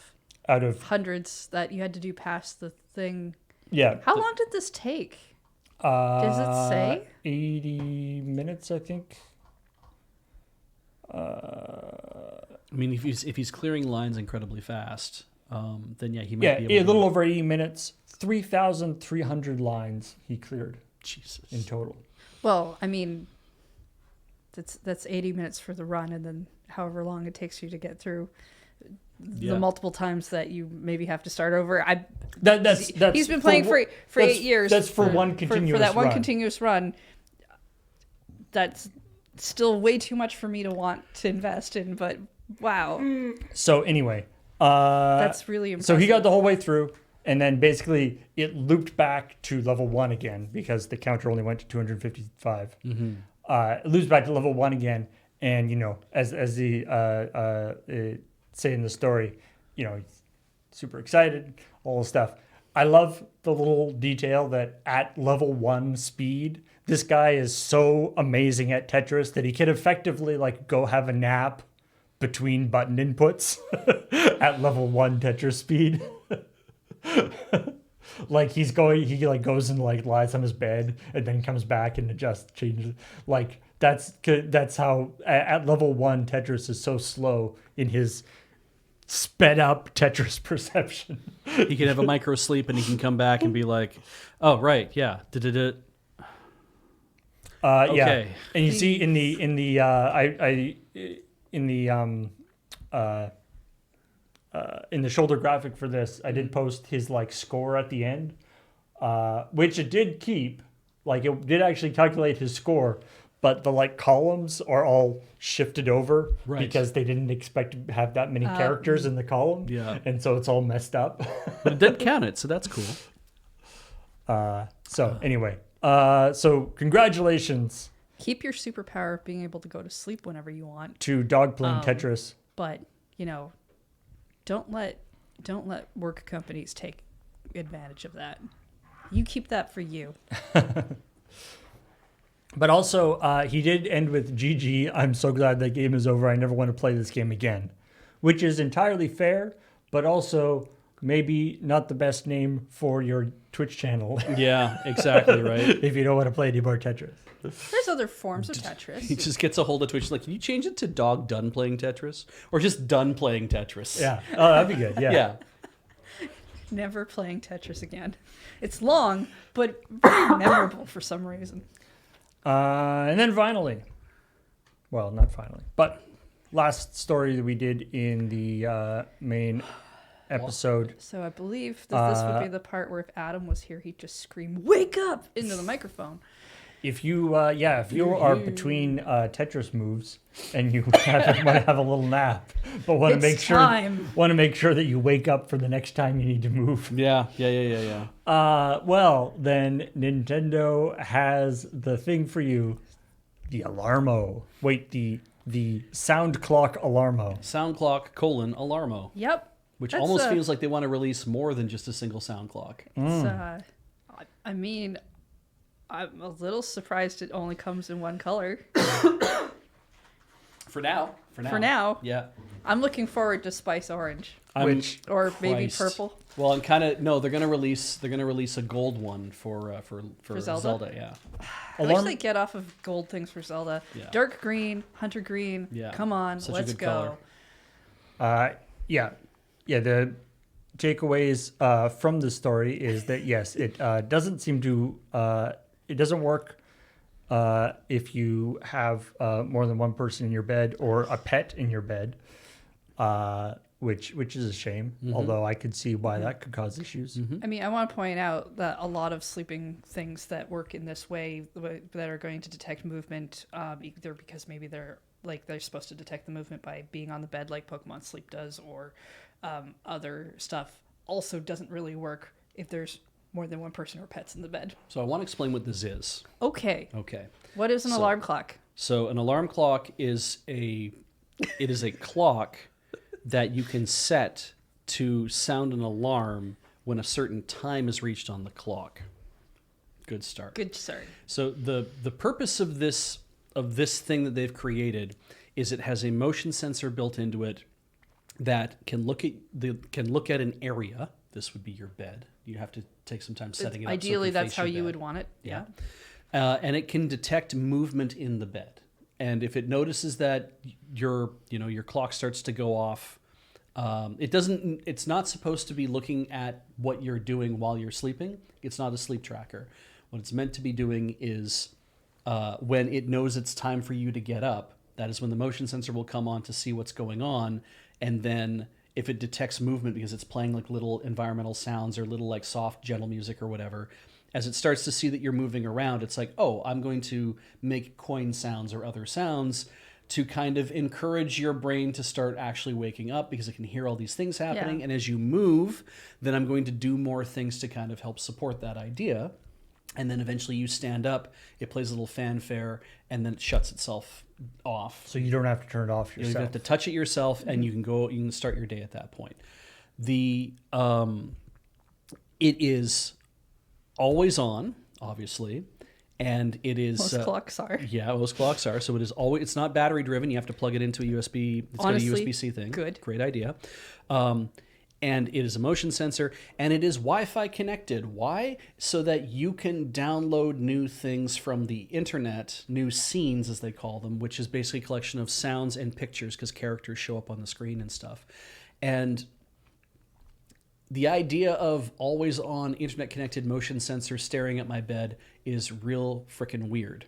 hundreds that you had to do past the thing. Yeah. How long did this take? Does it say? 80 minutes, I think. I mean, if he's clearing lines incredibly fast, then yeah, he might be able a little over 80 minutes. 3,300 lines he cleared. Jesus. In total. Well, I mean, that's 80 minutes for the run, and then however long it takes you to get through the multiple times that you maybe have to start over. He's been playing for 8 years. That's for one continuous run. For that one run. continuous run. That's still way too much for me to want to invest in, but wow. So anyway, that's really impressive. So he got the whole way through, and then basically it looped back to level 1 again because the counter only went to 255. It loops back to level 1 again, and as the say in the story, he's super excited, all the stuff. I love the little detail that at level 1 speed, this guy is so amazing at Tetris that he can effectively like go have a nap between button inputs at level 1 Tetris speed. Like he like goes and like lies on his bed and then comes back and adjusts, changes. Like that's how at level 1 Tetris is so slow in his sped up Tetris perception. He can have a micro sleep and he can come back and be like, "Oh right, yeah, Yeah, Okay. and you see in the in the shoulder graphic for this, I did post his like score at the end, which it did keep. Like it did actually calculate his score, but the like columns are all shifted over Right. because they didn't expect to have that many characters in the column. Yeah. And so it's all messed up. But it did count it, so that's cool. So anyway, so congratulations Keep your superpower of being able to go to sleep whenever you want, to Dog playing Tetris. but don't let work companies take advantage of that. You keep that for you. But also, he did end with GG. I'm so glad that game is over. I never want to play this game again, which is entirely fair, but also maybe not the best name for your Twitch channel Yeah, exactly right. if you don't want to play any more Tetris. There's other forms of He Tetris. just gets a hold of Twitch. Like, can you change it to Dog Done Playing Tetris, or just Done Playing Tetris? Yeah. Oh, that'd be good. Yeah. Yeah. Never playing Tetris again. It's long, but very memorable for some reason. And then finally, well, not finally, but last story that we did in the main episode. So I believe that this would be the part where if Adam was here, he'd just scream, "Wake up!" into the microphone. If you, if you are between Tetris moves and you want to have a little nap, but want to It's time. make sure that you wake up for the next time you need to move. Yeah. Well, then Nintendo has the thing for you, the Alarmo. Wait, the sound clock Alarmo. Sound clock : Alarmo, Yep. which That's almost feels like they want to release more than just a single sound clock. It's, I mean, I'm a little surprised it only comes in one color. For now. For now. Yeah. I'm looking forward to Spice Orange. Which Or maybe Christ. purple. Well, I'm kind of no. They're gonna release a gold one for Zelda? Yeah. I wish they get off of gold things for Zelda. Yeah. Dark green, hunter green. Yeah. Come on, Such a let's good go. color. Yeah. The takeaways from the story is that yes, it doesn't seem to it doesn't work if you have more than one person in your bed or a pet in your bed, which is a shame. Although I could see why that could cause issues. I mean, I want to point out that a lot of sleeping things that work in this way that are going to detect movement, either because maybe they're supposed to detect the movement by being on the bed like Pokemon Sleep does, or other stuff, also doesn't really work if there's more than one person or pets in the bed. So I want to explain what this is. Okay. Okay. What is an alarm clock? So an alarm clock is a clock that you can set to sound an alarm when a certain time is reached on the clock. Good start. Good start. So the purpose of this thing that they've created is it has a motion sensor built into it that can look at an area. This would be your bed. You have to take some time setting it up. Ideally, so it can that's face how your you bed. would want it. Yeah. And it can detect movement in the bed. And if it notices that your clock starts to go off, it's not supposed to be looking at what you're doing while you're sleeping. It's not a sleep tracker. What it's meant to be doing is when it knows it's time for you to get up, that is when the motion sensor will come on to see what's going on. And then if it detects movement because it's playing like little environmental sounds or little like soft, gentle music or whatever, as it starts to see that you're moving around, it's like, oh, I'm going to make coin sounds or other sounds to kind of encourage your brain to start actually waking up because it can hear all these things happening. Yeah. And as you move, then I'm going to do more things to kind of help support that idea. And then eventually you stand up, it plays a little fanfare, and then it shuts itself off. So you don't have to turn it off You yourself. don't have to touch it yourself, and you can start your day at that point. It is always on, obviously, and it is Most clocks are. Yeah, most clocks are. So it is always. It's not battery driven. You have to plug it into a USB. It's Honestly, got a USB-C thing. good. Great idea. And it is a motion sensor, and it is Wi-Fi connected. Why? So that you can download new things from the internet, new scenes as they call them, which is basically a collection of sounds and pictures because characters show up on the screen and stuff. And the idea of always on internet connected motion sensor staring at my bed is real freaking weird.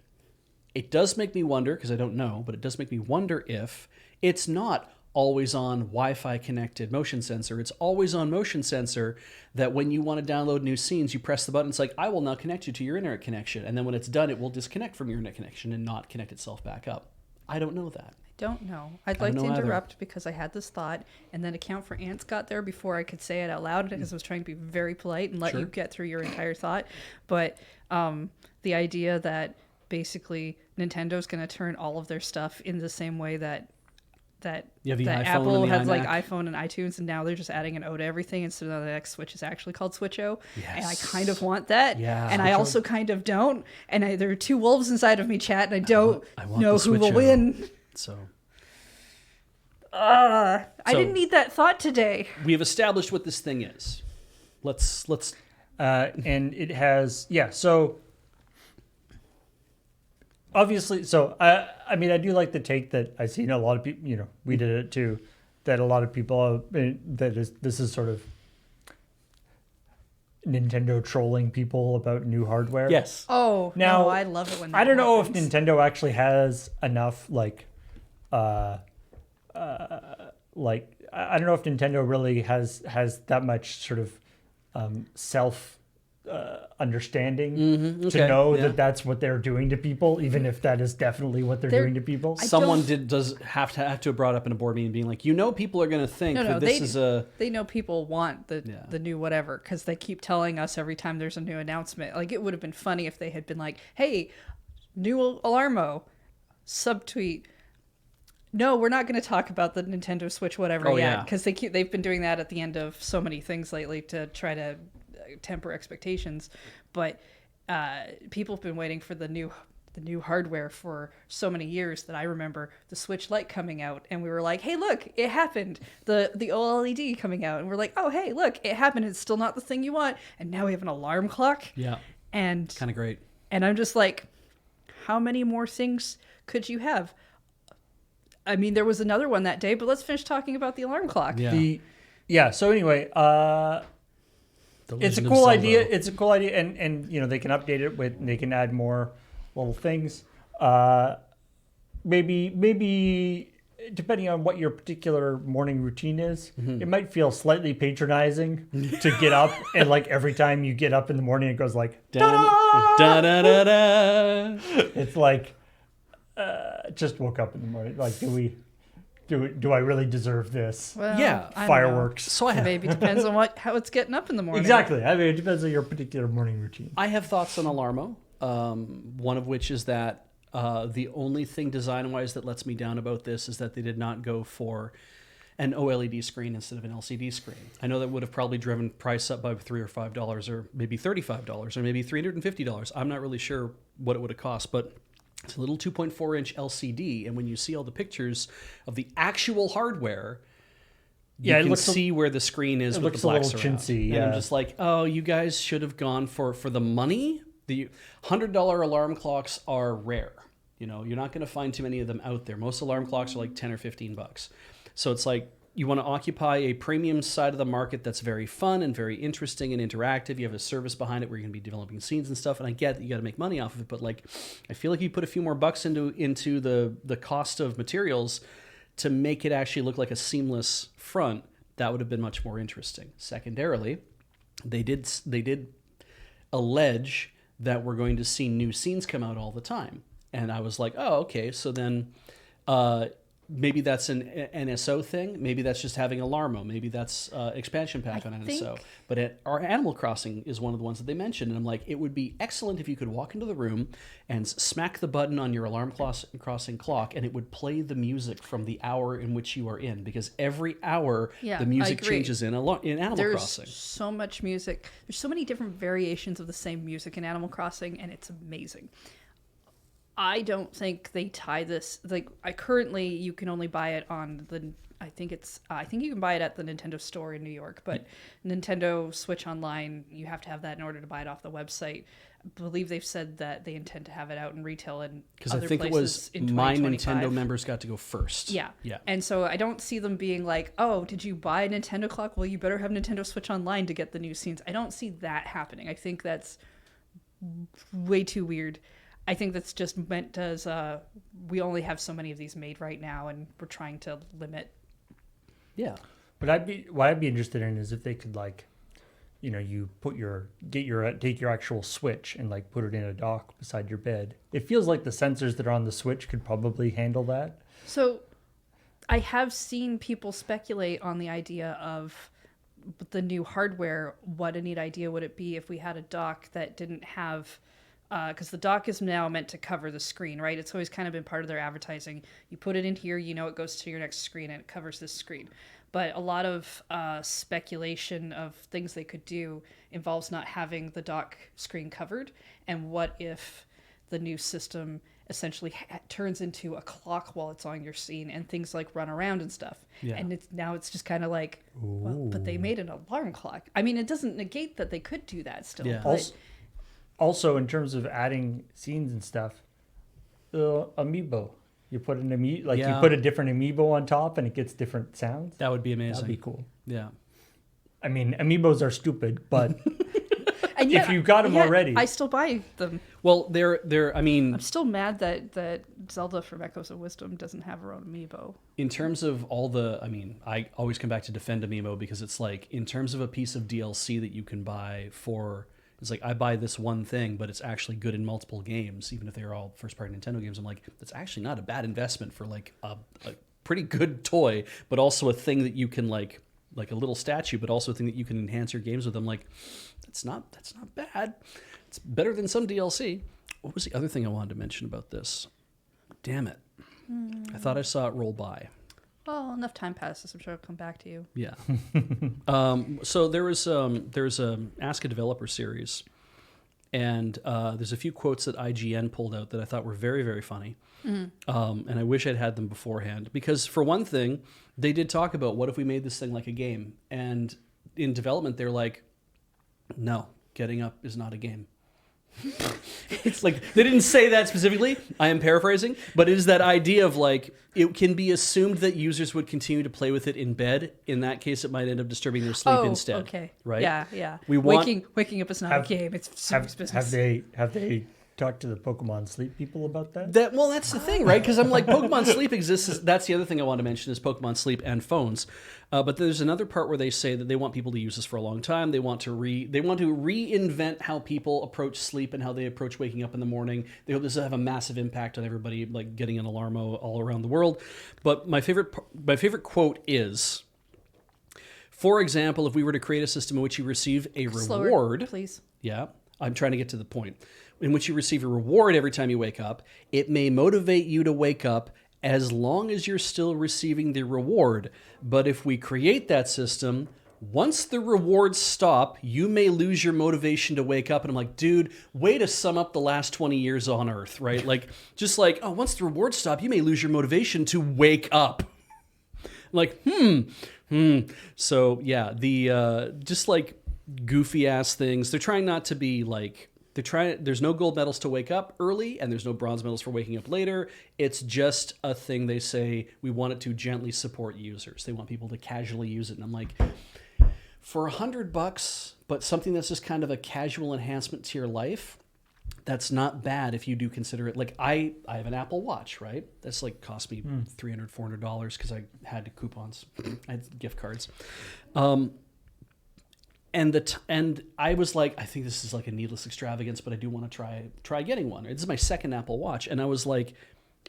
It does make me wonder, because I don't know, but it does make me wonder if it's not always on Wi-Fi connected motion sensor. It's always on motion sensor that when you want to download new scenes, you press the button. It's like, I will now connect you to your internet connection. And then when it's done, it will disconnect from your internet connection and not connect itself back up. I don't know that. Don't know. I'd like to interrupt because I had this thought and then Account for Ants got there before I could say it out loud because I was trying to be very polite and let you get through your entire thought. But the idea that basically Nintendo's going to turn all of their stuff in the same way that Apple has like iPhone and iTunes, and now they're just adding an O to everything instead of the next Switch is actually called Switch-O. Yes. And I kind of want that. Yeah. And I also kind of don't. And there are two wolves inside of me, chat, and I don't know who will win. So I didn't need that thought today. We have established what this thing is. Let's and it has so obviously, so I mean, I do like the take that I've seen a lot of people, we did it too, that a lot of people, this is sort of Nintendo trolling people about new hardware. Yes. Oh, now, no, I love it when that I don't know if happens. Nintendo actually has enough, I don't know if Nintendo really has that much sort of self understanding to know that that's what they're doing to people, even if that is definitely what they're doing to people. Someone does have to have brought up in a board meeting, being like, people are going to think that this is a. They know people want the new whatever because they keep telling us every time there's a new announcement. Like, it would have been funny if they had been like, "Hey, new Alarmo," subtweet. No, we're not going to talk about the Nintendo Switch whatever yet because they've been doing that at the end of so many things lately to try to temper expectations. But people have been waiting for the new hardware for so many years that I remember the Switch Lite coming out and we were like, hey, look, it happened. The OLED coming out and we're like, oh, hey, look, it happened. It's still not the thing you want. And now we have an alarm clock. Yeah. And kind of great. And I'm just like, how many more things could you have? I mean, there was another one that day, but let's finish talking about the alarm clock. Yeah. So anyway, it's a cool idea. It's a cool idea, and they can update it they can add more little things. Maybe depending on what your particular morning routine is, it might feel slightly patronizing to get up and every time you get up in the morning, it goes like da da da da da. It's like. Just woke up in the morning. Like, do I really deserve this? Well, yeah, fireworks. So maybe depends on how it's getting up in the morning. Exactly. I mean, it depends on your particular morning routine. I have thoughts on Alarmo. One of which is that the only thing design-wise that lets me down about this is that they did not go for an OLED screen instead of an LCD screen. I know that would have probably driven price up by $3 or $5, or maybe $35, or maybe $350. I'm not really sure what it would have cost, but it's a little 2.4-inch LCD, and when you see all the pictures of the actual hardware, you can see where the screen is with the black surround. Chintzy, and I'm just like, oh, you guys should have gone for the money. The $100 alarm clocks are rare. You're not going to find too many of them out there. Most alarm clocks are like $10 or $15. So it's like, you want to occupy a premium side of the market that's very fun and very interesting and interactive. You have a service behind it where you're going to be developing scenes and stuff. And I get that you got to make money off of it, but I feel like you put a few more bucks into the cost of materials to make it actually look like a seamless front. That would have been much more interesting. Secondarily, they did allege that we're going to see new scenes come out all the time. And I was like, oh, okay. So then, maybe that's an NSO thing. Maybe that's just having Alarmo. Maybe that's expansion pack on NSO. But our Animal Crossing is one of the ones that they mentioned. And I'm like, it would be excellent if you could walk into the room and smack the button on your Alarm Crossing clock, and it would play the music from the hour in which you are in. Because every hour, the music changes in Animal Crossing. There's so much music. There's so many different variations of the same music in Animal Crossing, and it's amazing. I don't think they tie this, like, currently you can only buy it on I think you can buy it at the Nintendo store in New York, but Nintendo Switch Online, you have to have that in order to buy it off the website. I believe they've said that they intend to have it out in retail and other places in 2025. Because I think it was My Nintendo members got to go first. Yeah. And so I don't see them being like, oh, did you buy a Nintendo clock? Well, you better have Nintendo Switch Online to get the new scenes. I don't see that happening. I think that's way too weird. I think that's just meant as we only have so many of these made right now, and we're trying to limit. Yeah, but what I'd be interested in is if they could, like, you take your actual Switch and, like, put it in a dock beside your bed. It feels like the sensors that are on the Switch could probably handle that. So, I have seen people speculate on the idea of the new hardware. What a neat idea would it be if we had a dock that didn't have. Because the dock is now meant to cover the screen, right? It's always kind of been part of their advertising. You put it in here, it goes to your next screen and it covers this screen. But a lot of speculation of things they could do involves not having the dock screen covered. And what if the new system essentially turns into a clock while it's on your scene, and things like run around and stuff. Yeah. And it's just kind of like, well, but they made an alarm clock. I mean, it doesn't negate that they could do that still. Yeah. But Also, in terms of adding scenes and stuff, the amiibo. You put you put a different amiibo on top and it gets different sounds. That would be amazing. That'd be cool. Yeah. I mean, amiibos are stupid, but and yet, if you've got them already, I still buy them. Well, they're. I mean, I'm still mad that Zelda from Echoes of Wisdom doesn't have her own amiibo. In terms of I always come back to defend amiibo because it's like, in terms of a piece of DLC that you can buy for. It's like, I buy this one thing, but it's actually good in multiple games, even if they're all first-party Nintendo games. I'm like, that's actually not a bad investment for, like, a pretty good toy, but also a thing that you can, like a little statue, but also a thing that you can enhance your games with. I'm like, that's not bad. It's better than some DLC. What was the other thing I wanted to mention about this? Damn it. I thought I saw it roll by. Well, enough time passes. I'm sure it'll come back to you. Yeah. So there's a Ask a Developer series, and there's a few quotes that IGN pulled out that I thought were very, very funny. Mm-hmm. And I wish I'd had them beforehand, because for one thing, they did talk about, what if we made this thing like a game? And in development, they're like, no, Getting Up is not a game. It's like, they didn't say that specifically. I am paraphrasing, but it is that idea of, like, it can be assumed that users would continue to play with it in bed. In that case, it might end up disturbing their sleep instead. Okay. Right? Yeah. We want waking up is not a game. It's serious business. Have they talked to the Pokemon Sleep people about that? Well, that's the thing, right? Because I'm like, Pokemon Sleep exists. That's the other thing I want to mention is Pokemon Sleep and phones. But there's another part where they say that they want people to use this for a long time. They want to reinvent how people approach sleep and how they approach waking up in the morning. They hope this will have a massive impact on everybody, like getting an alarmo all around the world. But my favorite quote is, for example, if we were to create a system in which you receive a reward, Slower, please. Yeah, I'm trying to get to the point. In which you receive a reward every time you wake up, it may motivate you to wake up as long as you're still receiving the reward. But if we create that system, once the rewards stop, you may lose your motivation to wake up. And I'm like, dude, way to sum up the last 20 years on Earth, right? Like, just like, oh, once the rewards stop, you may lose your motivation to wake up. Like, So, yeah, the just like goofy ass things. They're trying not to be like, there's no gold medals to wake up early, and there's no bronze medals for waking up later. It's just a thing they say we want it to gently support users. They want people to casually use it. And I'm like, for $100, but something that's just kind of a casual enhancement to your life, that's not bad if you do consider it. Like, I have an Apple Watch, right? That's like cost me $300, $400 because I had coupons. I had gift cards. And I was like, I think this is like a needless extravagance, but I do want to try getting one. This is my second Apple Watch. And I was like,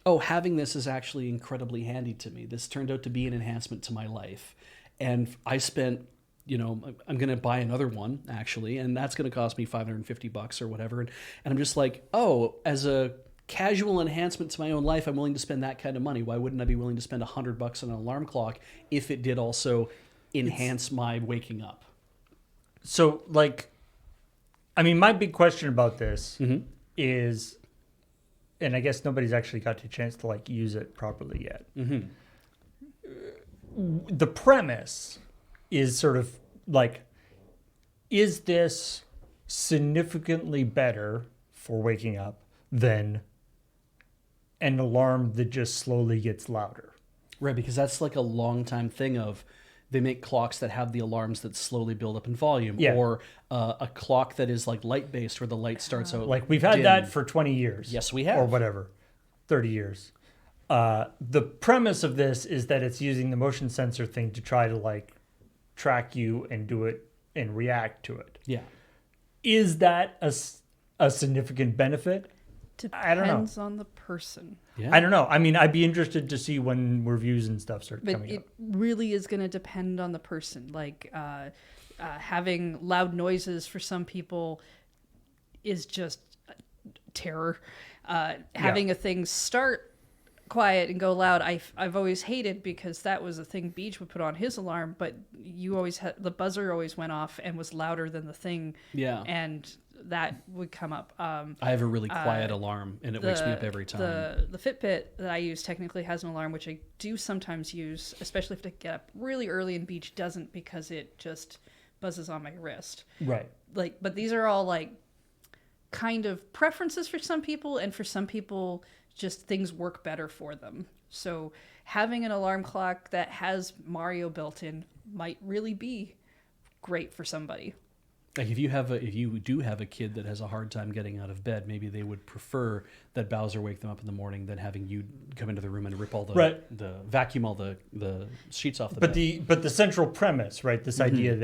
oh, having this is actually incredibly handy to me. This turned out to be an enhancement to my life. And I spent, I'm going to buy another one actually, and that's going to cost me $550 or whatever. And I'm just like, oh, as a casual enhancement to my own life, I'm willing to spend that kind of money. Why wouldn't I be willing to spend $100 on an alarm clock if it did also enhance my waking up? So, my big question about this is, and I guess nobody's actually got a chance to use it properly yet. Mm-hmm. The premise is sort of is this significantly better for waking up than an alarm that just slowly gets louder? Right, because that's like a long time thing of they make clocks that have the alarms that slowly build up in volume, or a clock that is like light based where the light starts out. We've had that for 20 years. Yes, we have. Or whatever, 30 years. The premise of this is that it's using the motion sensor thing to try to track you and do it and react to it. Yeah. Is that a significant benefit? I don't know. Depends on the person. Yeah. I don't know. I'd be interested to see when reviews and stuff start But coming it up. really is going to depend on the person. Having loud noises for some people is just terror. Having a thing start quiet and go loud, I've always hated, because that was a thing Beach would put on his alarm, but you always had the buzzer always went off and was louder than the thing. Yeah. And that would come up. I have a really quiet alarm, and it wakes me up every time. The Fitbit that I use technically has an alarm, which I do sometimes use, especially if I get up really early, and Beach doesn't, because it just buzzes on my wrist. Right. But these are all kind of preferences for some people, and for some people, just things work better for them. So having an alarm clock that has Mario built in might really be great for somebody. Like if you do have a kid that has a hard time getting out of bed, maybe they would prefer that Bowser wake them up in the morning than having you come into the room and rip all the vacuum all the sheets off the bed. But the central premise, right? This idea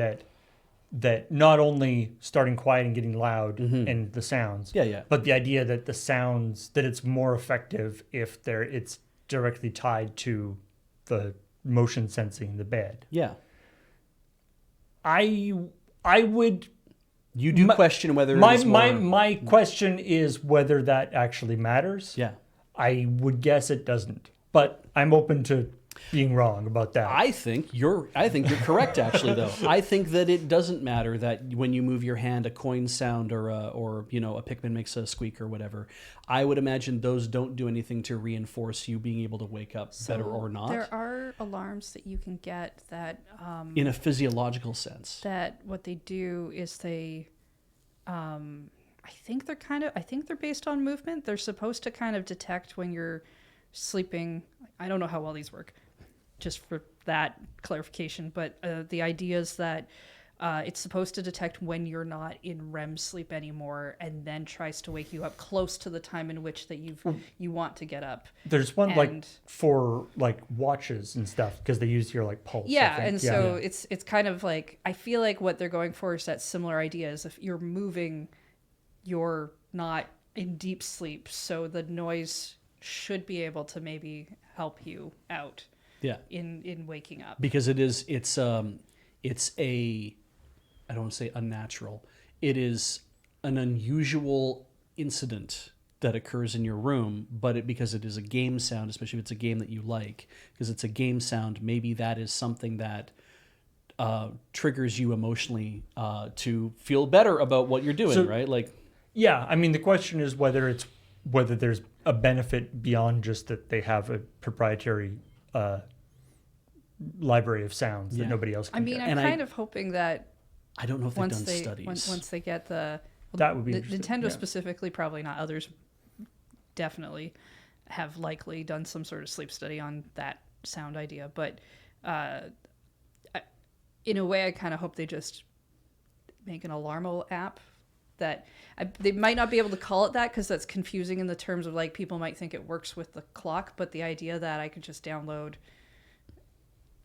that not only starting quiet and getting loud and the sounds, but the idea that the sounds, that it's more effective if it's directly tied to the motion sensing the bed. Yeah. I would. You do question whether my question is whether that actually matters. Yeah. I would guess it doesn't, but I'm open to being wrong about that. I think you're correct, actually, though. I think that it doesn't matter that when you move your hand, a coin sound or a Pikmin makes a squeak or whatever. I would imagine those don't do anything to reinforce you being able to wake up better or not. There are alarms that you can get that in a physiological sense. That what they do is they I think they're based on movement. They're supposed to kind of detect when you're sleeping. I don't know how well these work, just for that clarification, but the idea is that it's supposed to detect when you're not in REM sleep anymore, and then tries to wake you up close to the time in which that you want to get up. There's one for watches and stuff, because they use your pulse. Yeah, and so it's kind of I feel like what they're going for is that similar idea, is if you're moving, you're not in deep sleep, so the noise should be able to maybe help you out. Yeah. In waking up. Because it's a, I don't want to say unnatural. It is an unusual incident that occurs in your room, but because it is a game sound, especially if it's a game that you like, because it's a game sound, maybe that is something that triggers you emotionally to feel better about what you're doing, right? Yeah, I mean, the question is whether there's a benefit beyond just that they have a proprietary library of sounds that nobody else can get. I'm kind of hoping that I don't know if they've done studies. Once they get that would be Nintendo specifically, probably not. Others definitely have likely done some sort of sleep study on that sound idea. But in a way, I kind of hope they just make an Alarmo app that they might not be able to call it that, because that's confusing in the terms of people might think it works with the clock, but the idea that I could just download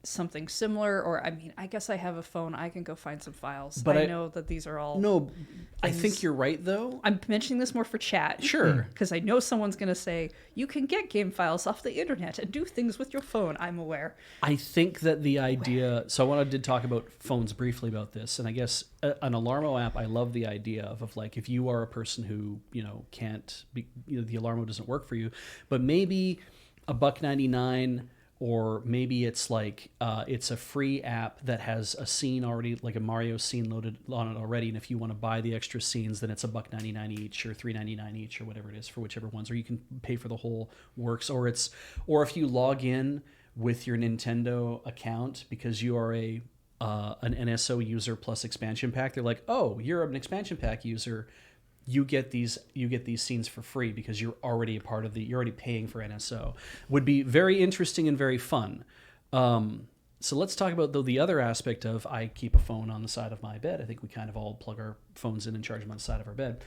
something similar, or I mean, I guess I have a phone. I can go find some files. But I know that these are all. No, I things- think you're right, though. I'm mentioning this more for chat. Sure. Because I know someone's going to say, you can get game files off the internet and do things with your phone. I'm aware. I think that the idea. So I did talk about phones briefly about this, and I guess an Alarmo app. I love the idea of like if you are a person who can't be, the Alarmo doesn't work for you, but maybe $1.99. Or maybe it's like it's a free app that has a scene already, like a Mario scene loaded on it already. And if you want to buy the extra scenes, then it's $1.99 each or $3.99 each or whatever it is for whichever ones. Or you can pay for the whole works. Or if you log in with your Nintendo account because you are an NSO user plus expansion pack, they're like, oh, you're an expansion pack user. You get these scenes for free because you're already you're already paying for NSO. Would be very interesting and very fun. So let's talk about the other aspect of I keep a phone on the side of my bed. I think we kind of all plug our phones in and charge them on the side of our bed.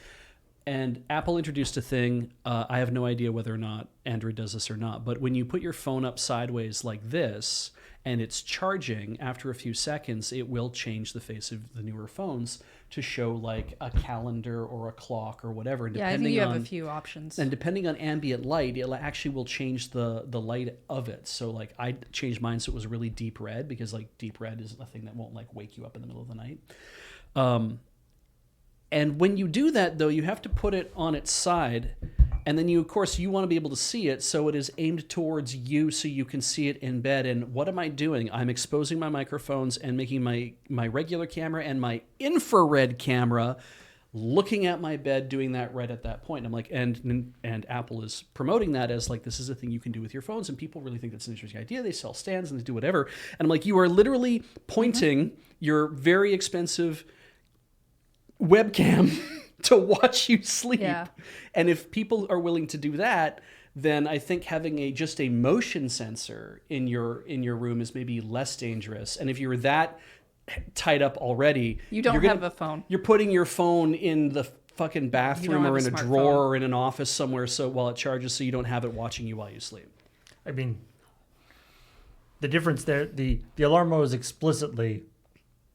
And Apple introduced a thing. I have no idea whether or not Android does this or not, but when you put your phone up sideways like this and it's charging, after a few seconds, it will change the face of the newer phones to show like a calendar or a clock or whatever. Yeah, I think you have a few options. And depending on ambient light, it actually will change the light of it. So like I changed mine so it was really deep red because like deep red is a thing that won't like wake you up in the middle of the night. And when you do that, though, you have to put it on its side. And then of course, you want to be able to see it. So it is aimed towards you so you can see it in bed. And what am I doing? I'm exposing my microphones and making my regular camera and my infrared camera looking at my bed, doing that right at that point. And I'm like, and Apple is promoting that as like, this is a thing you can do with your phones. And people really think that's an interesting idea. They sell stands and they do whatever. And I'm like, you are literally pointing your very expensive webcam to watch you sleep. Yeah. And if people are willing to do that, then I think having just a motion sensor in your room is maybe less dangerous. And if you're that tied up already, you don't have a phone. You're putting your phone in the fucking bathroom or in a drawer or in an office somewhere so while it charges so you don't have it watching you while you sleep. I mean, the difference there, the Alarmo is explicitly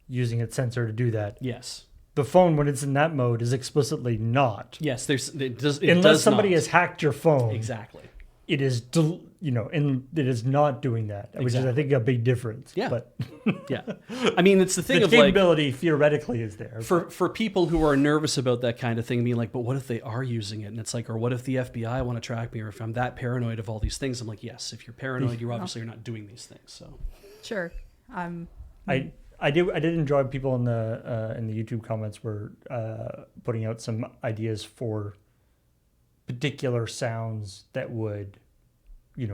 using its sensor to do that. Yes. The phone, when it's in that mode, is explicitly not. Yes, unless somebody has hacked your phone. Exactly. It is, and it is not doing that, which is, I think, a big difference. Yeah. But yeah. I mean, it's the thing the of capability theoretically is there. For people who are nervous about that kind of thing, being like, but what if they are using it? And it's like, or what if the FBI want to track me? Or if I'm that paranoid of all these things? I'm like, yes, if you're paranoid, you obviously are not doing these things. So. Sure. I did enjoy people in the YouTube comments were putting out some ideas for particular sounds that would,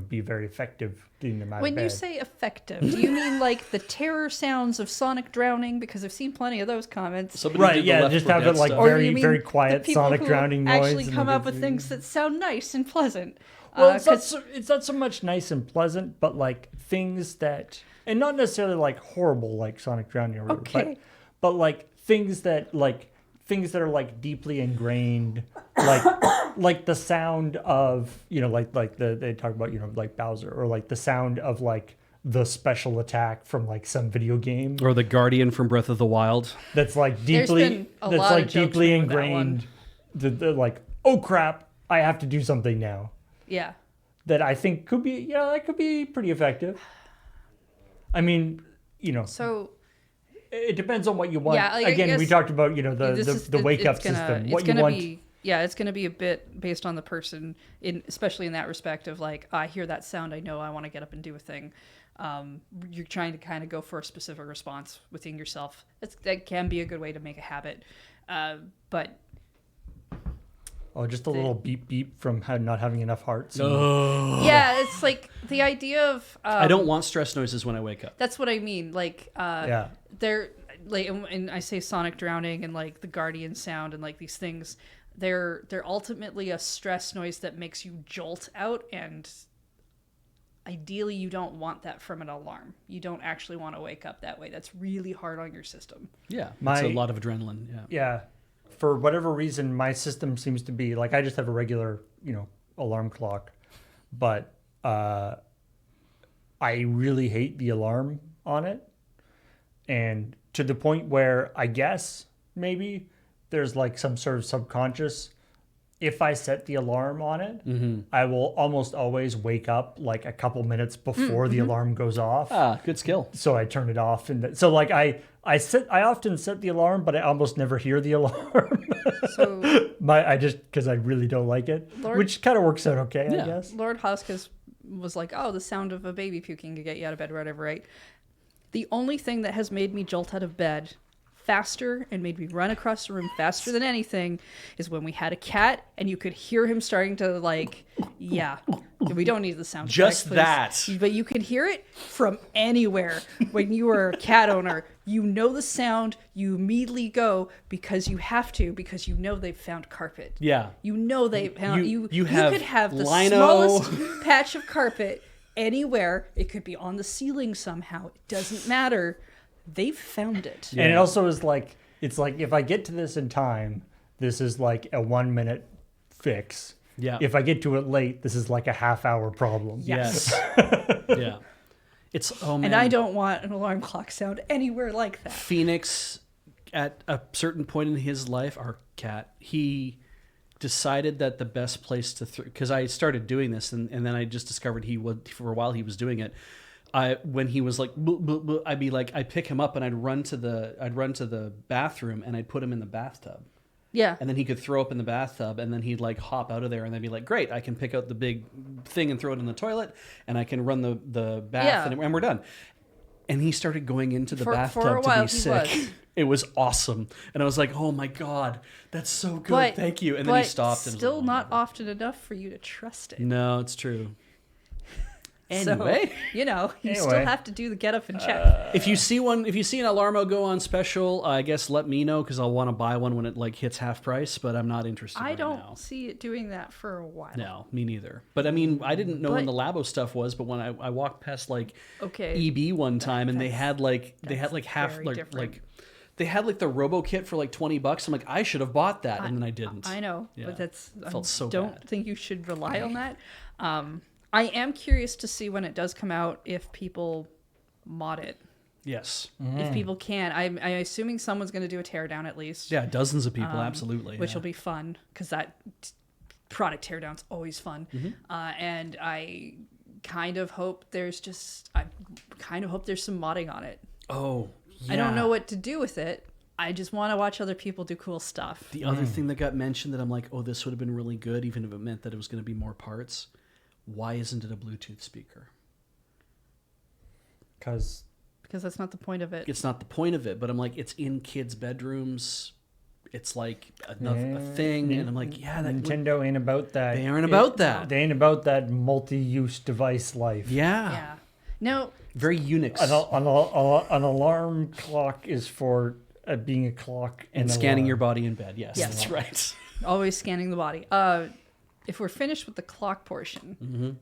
be very effective getting them out of bed. When you say effective, do you mean like the terror sounds of sonic drowning? Because I've seen plenty of those comments. Somebody just have it like very, very quiet sonic drowning noise. Actually come up with things that sound nice and pleasant. Well, it's not so much nice and pleasant, but like things that, and not necessarily like horrible, like sonic drowning, or whatever, okay. but like things that are like deeply ingrained, like the sound of they talk about like Bowser, or like the sound of like the special attack from like some video game, or the Guardian from Breath of the Wild. That's like deeply ingrained. The like, oh crap, I have to do something now. Yeah. That I think could be, that could be pretty effective. I mean, So it depends on what you want. Yeah, Again, we talked about, the wake up system. What you want. Yeah, it's going to be a bit based on the person, especially in that respect of like, I hear that sound, I know I want to get up and do a thing. You're trying to kind of go for a specific response within yourself. That can be a good way to make a habit. But Oh, just a little beep beep from not having enough hearts. Yeah, it's like the idea of I don't want stress noises when I wake up. That's what I mean. Like they're like, and I say sonic drowning and like the Guardian sound and like these things. They're ultimately a stress noise that makes you jolt out, and ideally you don't want that from an alarm. You don't actually want to wake up that way. That's really hard on your system. Yeah, it's a lot of adrenaline. Yeah. For whatever reason, my system seems to be like, I just have a regular, alarm clock, but I really hate the alarm on it. And to the point where I guess maybe there's like some sort of subconscious. If I set the alarm on it, I will almost always wake up like a couple minutes before the alarm goes off. Ah, good skill. So I turn it off, and so like I often set the alarm, but I almost never hear the alarm. So I just because I really don't like it, which kind of works out okay, I guess. Lord Hoskus was like, "Oh, the sound of a baby puking to get you out of bed, whatever." Right. The only thing that has made me jolt out of bed faster and made me run across the room faster than anything is when we had a cat and you could hear him starting to like, yeah, we don't need the sound Just effects, that. but you could hear it from anywhere. When you are a cat owner, you know the sound, you immediately go because you have to, because you know they've found carpet. Yeah. You know they found you have could have the lino. smallest patch of carpet anywhere. It could be on the ceiling somehow. It doesn't matter. They've found it. And it also is like, it's like if I get to this in time, this is like a 1 minute fix. Yeah. If I get to it late, this is like a half-hour problem. Yes. Yeah. It's, oh man. And I don't want an alarm clock sound anywhere like that. Phoenix, at a certain point in his life, our cat, he decided that the best place to, because I started doing this and then I just discovered he would, for a while he was doing it. When he was like, "Boo, boo, boo," I'd be like, I'd pick him up and I'd run to the bathroom and I'd put him in the bathtub. Yeah. And then he could throw up in the bathtub and then he'd like hop out of there and then be like, great, I can pick out the big thing and throw it in the toilet and I can run the bath and we're done. And he started going into the bathtub for a while, to be sick. was. It was awesome. And I was like, oh my God, that's so good. Thank you. And then he stopped. And still was like, not often enough for you to trust it. No, it's true. Anyway, so, you still Anyway. have to do the get up and check. if you see an Alarmo go on special, I guess let me know because I'll want to buy one when it like hits half price. But I'm not interested. I right don't now. see it doing that for a while. No, me neither. But I mean, I didn't know when the Labo stuff was, but when I walked past like EB one time and they had like half very like different. they had like the Robo Kit for like $20. I'm like, I should have bought that, and then I didn't. I know, Yeah. but that's Felt so don't bad. think you should rely on that. I am curious to see when it does come out if people mod it. Yes. If people can, I'm assuming someone's going to do a teardown at least. Yeah, dozens of people, absolutely. Which will be fun because that product teardown's always fun. And I kind of hope there's some modding on it. Oh, yeah. I don't know what to do with it. I just want to watch other people do cool stuff. The other thing that got mentioned that I'm like, oh, this would have been really good, even if it meant that it was going to be more parts. Why isn't it a Bluetooth speaker? Because that's not the point of it. It's not the point of it, but I'm like, it's in kids' bedrooms. It's like a thing, and I'm like, yeah, that Nintendo ain't about that. They aren't about that. They ain't about that multi-use device life. Yeah. No. Very Unix. An alarm clock is for being a clock and scanning your body in bed. Yes, Yes. that's right. Always scanning the body. If we're finished with the clock portion,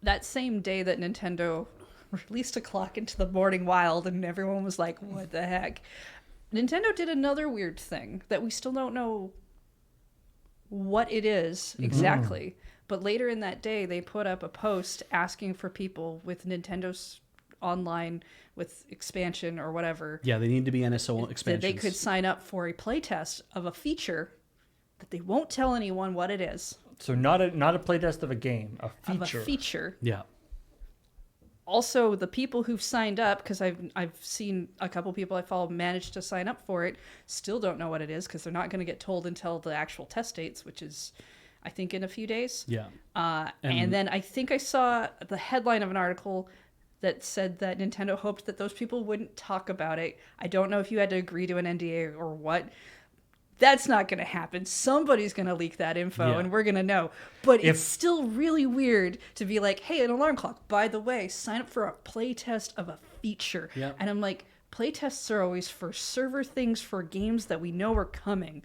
that same day that Nintendo released a clock into the morning wild and everyone was like, what the heck? Nintendo did another weird thing that we still don't know what it is exactly. But later in that day, they put up a post asking for people with Nintendo's online with expansion or whatever. Yeah, they need to be NSO expansions. That they could sign up for a playtest of a feature that they won't tell anyone what it is. So not a playtest of a game, a feature. Of a feature. Yeah. Also, the people who've signed up, because I've seen a couple people I follow manage to sign up for it, still don't know what it is because they're not going to get told until the actual test dates, which is, I think, in a few days. Yeah. And then I think I saw the headline of an article that said that Nintendo hoped that those people wouldn't talk about it. I don't know if you had to agree to an NDA or what. That's not going to happen. Somebody's going to leak that info and we're going to know. But it's still really weird to be like, hey, an alarm clock, by the way, sign up for a playtest of a feature. Yep. And I'm like, playtests are always for server things for games that we know are coming.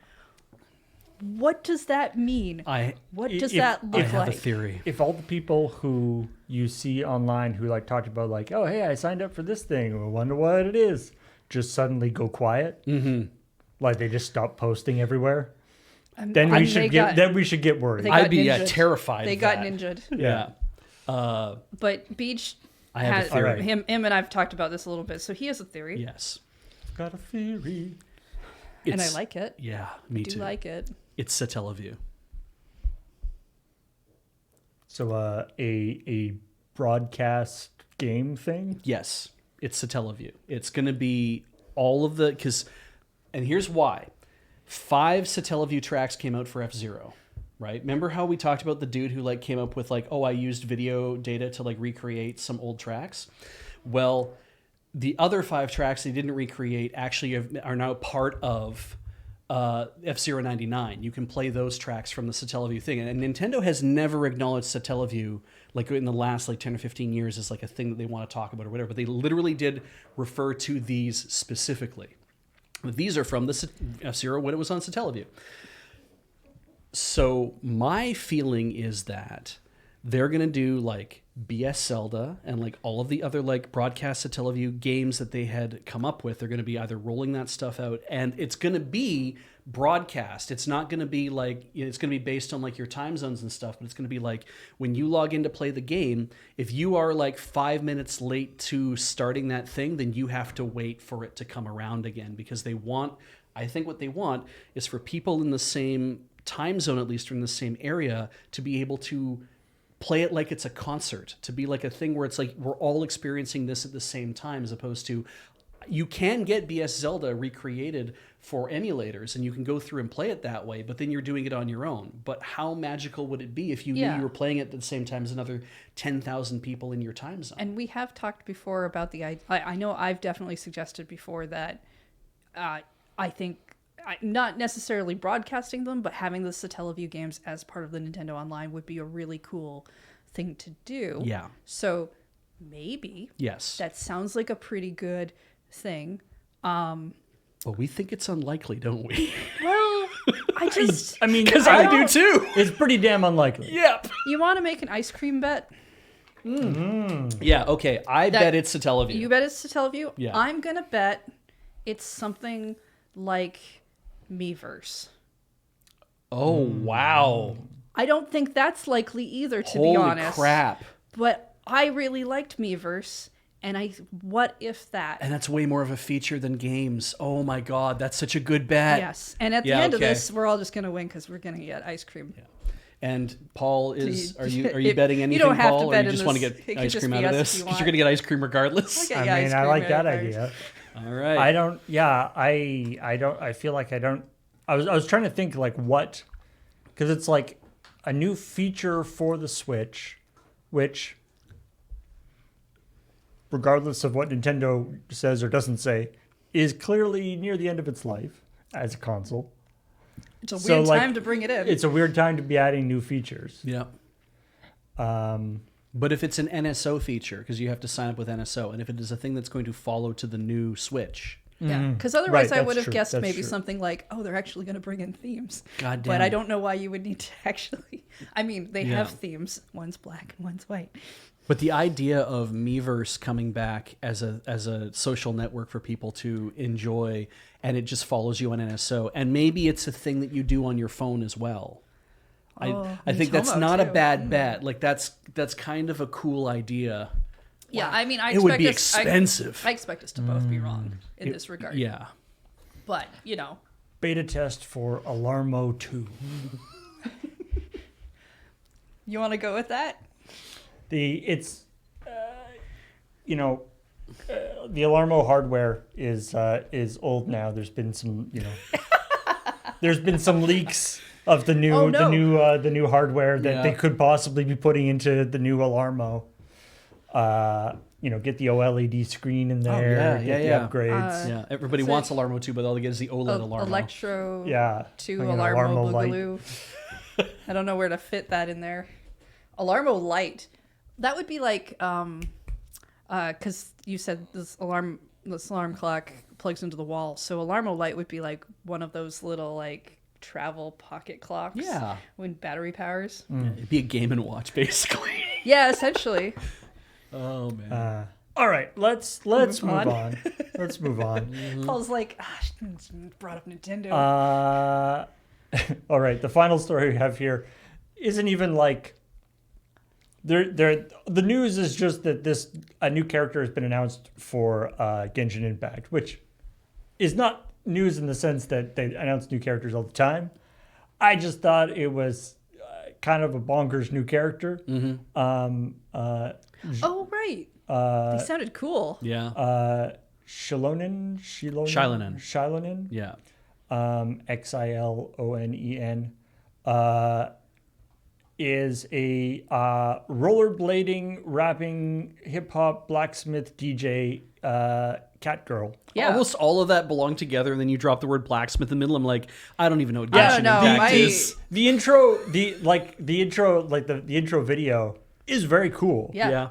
What does that mean? What does that look I like? have a theory. If all the people who you see online who like talked about like, oh, hey, I signed up for this thing, I wonder what it is, just suddenly go quiet. Like they just stop posting everywhere. Then we should get worried. They got I'd be ninja'd. terrified. They of got that. ninja'd. Yeah. But Beach, I have a theory. Alright. Him and I've talked about this a little bit. So he has a theory, Yes. Got a theory. and I like it. Yeah, me I do too. like it. It's Satellaview. So a broadcast game thing. Yes, it's Satellaview. It's going to be all of the and here's why. 5 Satellaview tracks came out for F-Zero, right? Remember how we talked about the dude who like came up with like, oh, I used video data to like recreate some old tracks? Well, the other 5 tracks they didn't recreate actually are now part of F-Zero 99. You can play those tracks from the Satellaview thing. And Nintendo has never acknowledged Satellaview like in the last like 10 or 15 years as like a thing that they want to talk about or whatever. But they literally did refer to these specifically. But these are from the F-Zero when it was on Satellaview. So my feeling is that they're going to do like BS Zelda and like all of the other like broadcast Satellaview games that they had come up with. They're going to be either rolling that stuff out, and it's going to be broadcast. It's not going to be like, it's going to be based on like your time zones and stuff, but it's going to be like when you log in to play the game, if you are like 5 minutes late to starting that thing, then you have to wait for it to come around again, because I think what they want is for people in the same time zone, at least, or in the same area, to be able to play it like it's a concert, to be like a thing where it's like we're all experiencing this at the same time, as opposed to, you can get BS Zelda recreated for emulators and you can go through and play it that way, but then you're doing it on your own. But how magical would it be if you knew you were playing it at the same time as another 10,000 people in your time zone? And we have talked before about I know I've definitely suggested before that I think not necessarily broadcasting them, but having the Satellaview games as part of the Nintendo Online would be a really cool thing to do. Yeah. So maybe. Yes. That sounds like a pretty good thing. Well, we think it's unlikely, don't we? Well, I mean, Because I do too. It's pretty damn unlikely. Yep. You want to make an ice cream bet? Yeah, okay. I bet it's Satellaview. You bet it's Satellaview? Yeah. I'm going to bet it's something like Miiverse. Oh, wow. I don't think that's likely either, to Holy be honest. crap. But I really liked Miiverse, and what if that? And that's way more of a feature than games. Oh my god, that's such a good bet. Yes. And at the end of this, we're all just going to win because we're going to get ice cream. Yeah. And Paul is, are you If- betting anything, you don't have to Paul, bet or you in just want to this. It get could ice just cream be out of us if this? you Because you're want. going to get ice cream regardless. Okay. I mean, I like that idea. All right. I feel like I don't. I was trying to think like what, because it's like a new feature for the Switch, which, regardless of what Nintendo says or doesn't say, is clearly near the end of its life as a console. It's a So, weird like, time to bring it in. It's a weird time to be adding new features. Yeah. But if it's an NSO feature, because you have to sign up with NSO, and if it is a thing that's going to follow to the new Switch. Yeah, because otherwise Right, I that's would have true, guessed that's maybe true. something like, oh, they're actually going to bring in themes. God damn. But I don't know why you would need to actually. I mean, they have Yeah. themes. One's black and one's white. But the idea of Miiverse coming back as a social network for people to enjoy, and it just follows you on NSO, and maybe it's a thing that you do on your phone as well. I think that's Miitomo, not a too. bad bet. Like that's kind of a cool idea. Yeah, I mean, It would be expensive. I expect us to both be wrong in this regard. Yeah. But, you know. Beta test for Alarmo 2. You want to go with that? The Alarmo hardware is old now. There's been some there's been some leaks of the new Oh, no. the new hardware that they could possibly be putting into the new Alarmo. Get the OLED screen in there, get the upgrades. Yeah, everybody So- wants Alarmo 2, but all they get is the OLED Alarmo. Electro Yeah, 2 like an Alarmo Alarmo Light. Boogaloo. I don't know where to fit that in there. Alarmo Light. That would be like, because you said this alarm clock plugs into the wall. So Alarmo Light would be like one of those little like travel pocket clocks. Yeah. When battery powers. It'd be a Game & Watch, basically. Yeah, essentially. Oh, man. All right, let's move Move on. on. Let's move on. Paul's like, brought up Nintendo. All right, the final story we have here isn't even like The news is just that a new character has been announced for Genshin Impact, which is not news in the sense that they announce new characters all the time. I just thought it was kind of a bonkers new character. Oh, right. They sounded cool. Yeah. Shilonen. Yeah. Xilonen. Is a rollerblading, rapping, hip hop, blacksmith, DJ, cat girl. Yeah. Almost all of that belong together, and then you drop the word blacksmith in the middle. I'm like, I don't even know what I Genshin don't know, Impact is. The intro video is very cool. Yeah.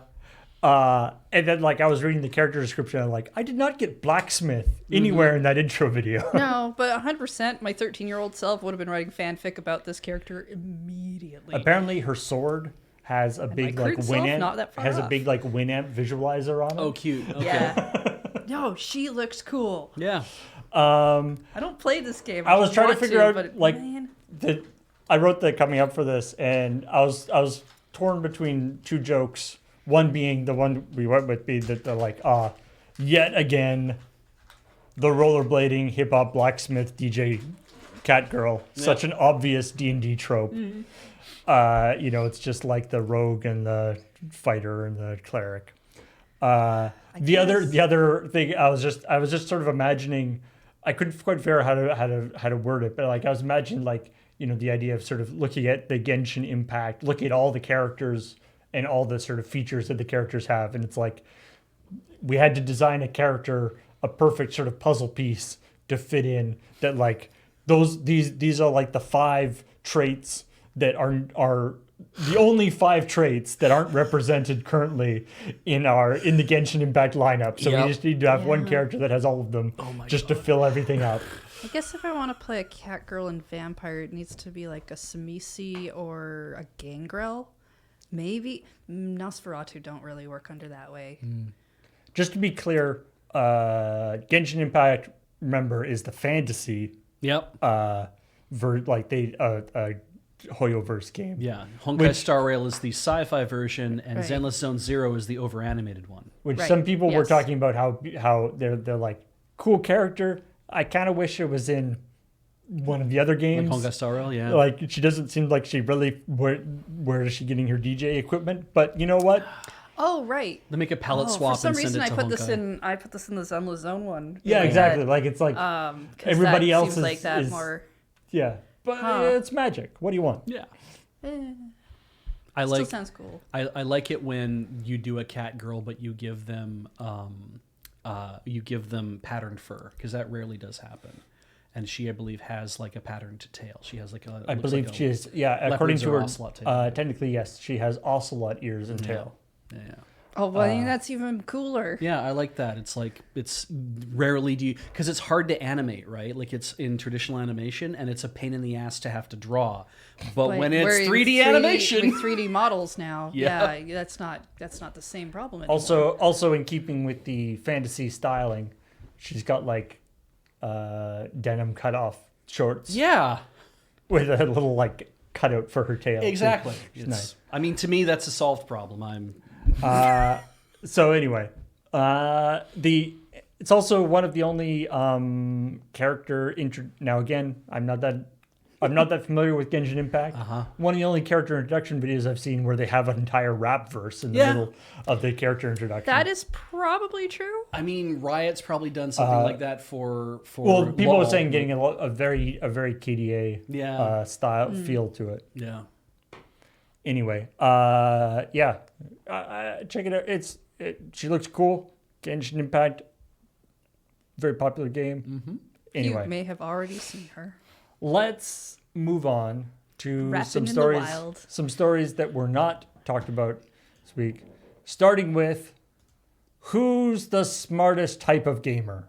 And then I was reading the character description, and I did not get blacksmith anywhere in that intro video. No, but 100% my 13-year-old self would have been writing fanfic about this character immediately. Apparently, her sword has a big crude self, win amp. not that far Has a off. big win amp visualizer on it. Oh, cute. Okay. Yeah. No, she looks cool. Yeah. I don't play this game. I was trying to figure out but, man. I wrote the coming up for this, and I was torn between two jokes. One being the one we went with, being that they're yet again, the rollerblading hip hop blacksmith DJ cat girl, such an obvious D&D trope. It's just like the rogue and the fighter and the cleric. The other thing I was just sort of imagining. I couldn't quite figure out how to word it, but I was imagining the idea of sort of looking at the Genshin Impact, looking at all the characters and all the sort of features that the characters have, and it's we had to design a character, a perfect sort of puzzle piece to fit in that these are the 5 traits that are the only 5 traits that aren't represented currently in the Genshin Impact lineup. So Yep. we just need to have one character that has all of them to fill everything up. I guess if I want to play a cat girl and vampire, it needs to be a Samisi or a Gangrel. Maybe Nosferatu don't really work under that way. Just to be clear, Genshin Impact, remember, is the fantasy Yep. Hoyoverse game. Yeah. Honkai Star Rail is the sci-fi version, and Right. Zenless Zone Zero is the over-animated one. Which Right, some people were yes. talking about how they're cool character. I kind of wish it was in one of the other games. Like Honkai Star Rail, yeah. She doesn't seem like she really where is she getting her DJ equipment? But you know what? Oh, right. They make a palette swap For some and send reason, it I to put Honkai. this in. I put this in the Zenless Zone one. Yeah, exactly. It's 'cause everybody that else seems like that is more. yeah. But it's magic. What do you want? Yeah. Eh, I still like sounds cool. I like it when you do a cat girl, but you give them patterned fur, because that rarely does happen. And she, I believe, has a patterned tail. She has I believe she is. Yeah, according leopard's to or her, ocelot tail. technically yes, she has ocelot ears and tail. Yeah. Oh, well, I think that's even cooler. Yeah, I like that. It's rarely do you, because it's hard to animate, right? It's in traditional animation, and it's a pain in the ass to have to draw. But when it's we're in 3D animation, with 3D models now, Yeah. yeah, that's not the same problem anymore. Also in keeping with the fantasy styling, she's got denim cut off shorts. yeah, With a little cutout for her tail. exactly. It's It's- nice. I mean, to me, that's a solved problem. So anyway, it's also one of the only character now again, I'm not that familiar with Genshin Impact. One of the only character introduction videos I've seen where they have an entire rap verse in the Yeah. middle of the character introduction. That is probably true. I mean, Riot's probably done something like that for. well, people LOL. were saying getting a very KDA Yeah. style feel to it. Yeah. Anyway, check it out. She looks cool. Genshin Impact, very popular game. Anyway, You may have already seen her. let's move on to Rapping some in the stories. wild. Some stories that were not talked about this week. Starting with, who's the smartest type of gamer?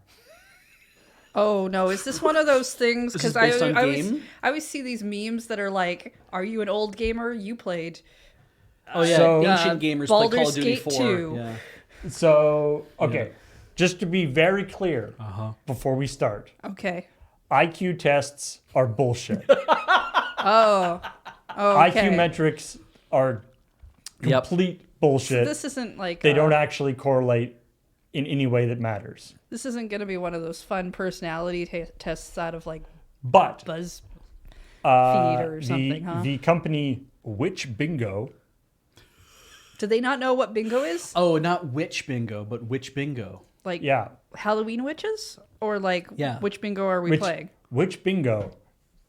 Oh no, is this one of those things? This is Because based on game? I always see these memes that are like, "Are you an old gamer? You played." Oh yeah, So- ancient gamers play Call of Baldur's Duty Gate 4. 2. Yeah. So, okay, just to be very clear before we start, Okay. IQ tests are bullshit. Oh. IQ Okay. metrics are Yep. complete bullshit. This isn't like They don't actually correlate in any way that matters. This isn't going to be one of those fun personality tests out of like But Buzz Feed or something, huh? the company Which Bingo, Do they not know what bingo is? Oh, not which bingo, but which bingo. Like yeah, Halloween witches? Or like Yeah. which bingo are we playing? Which Bingo,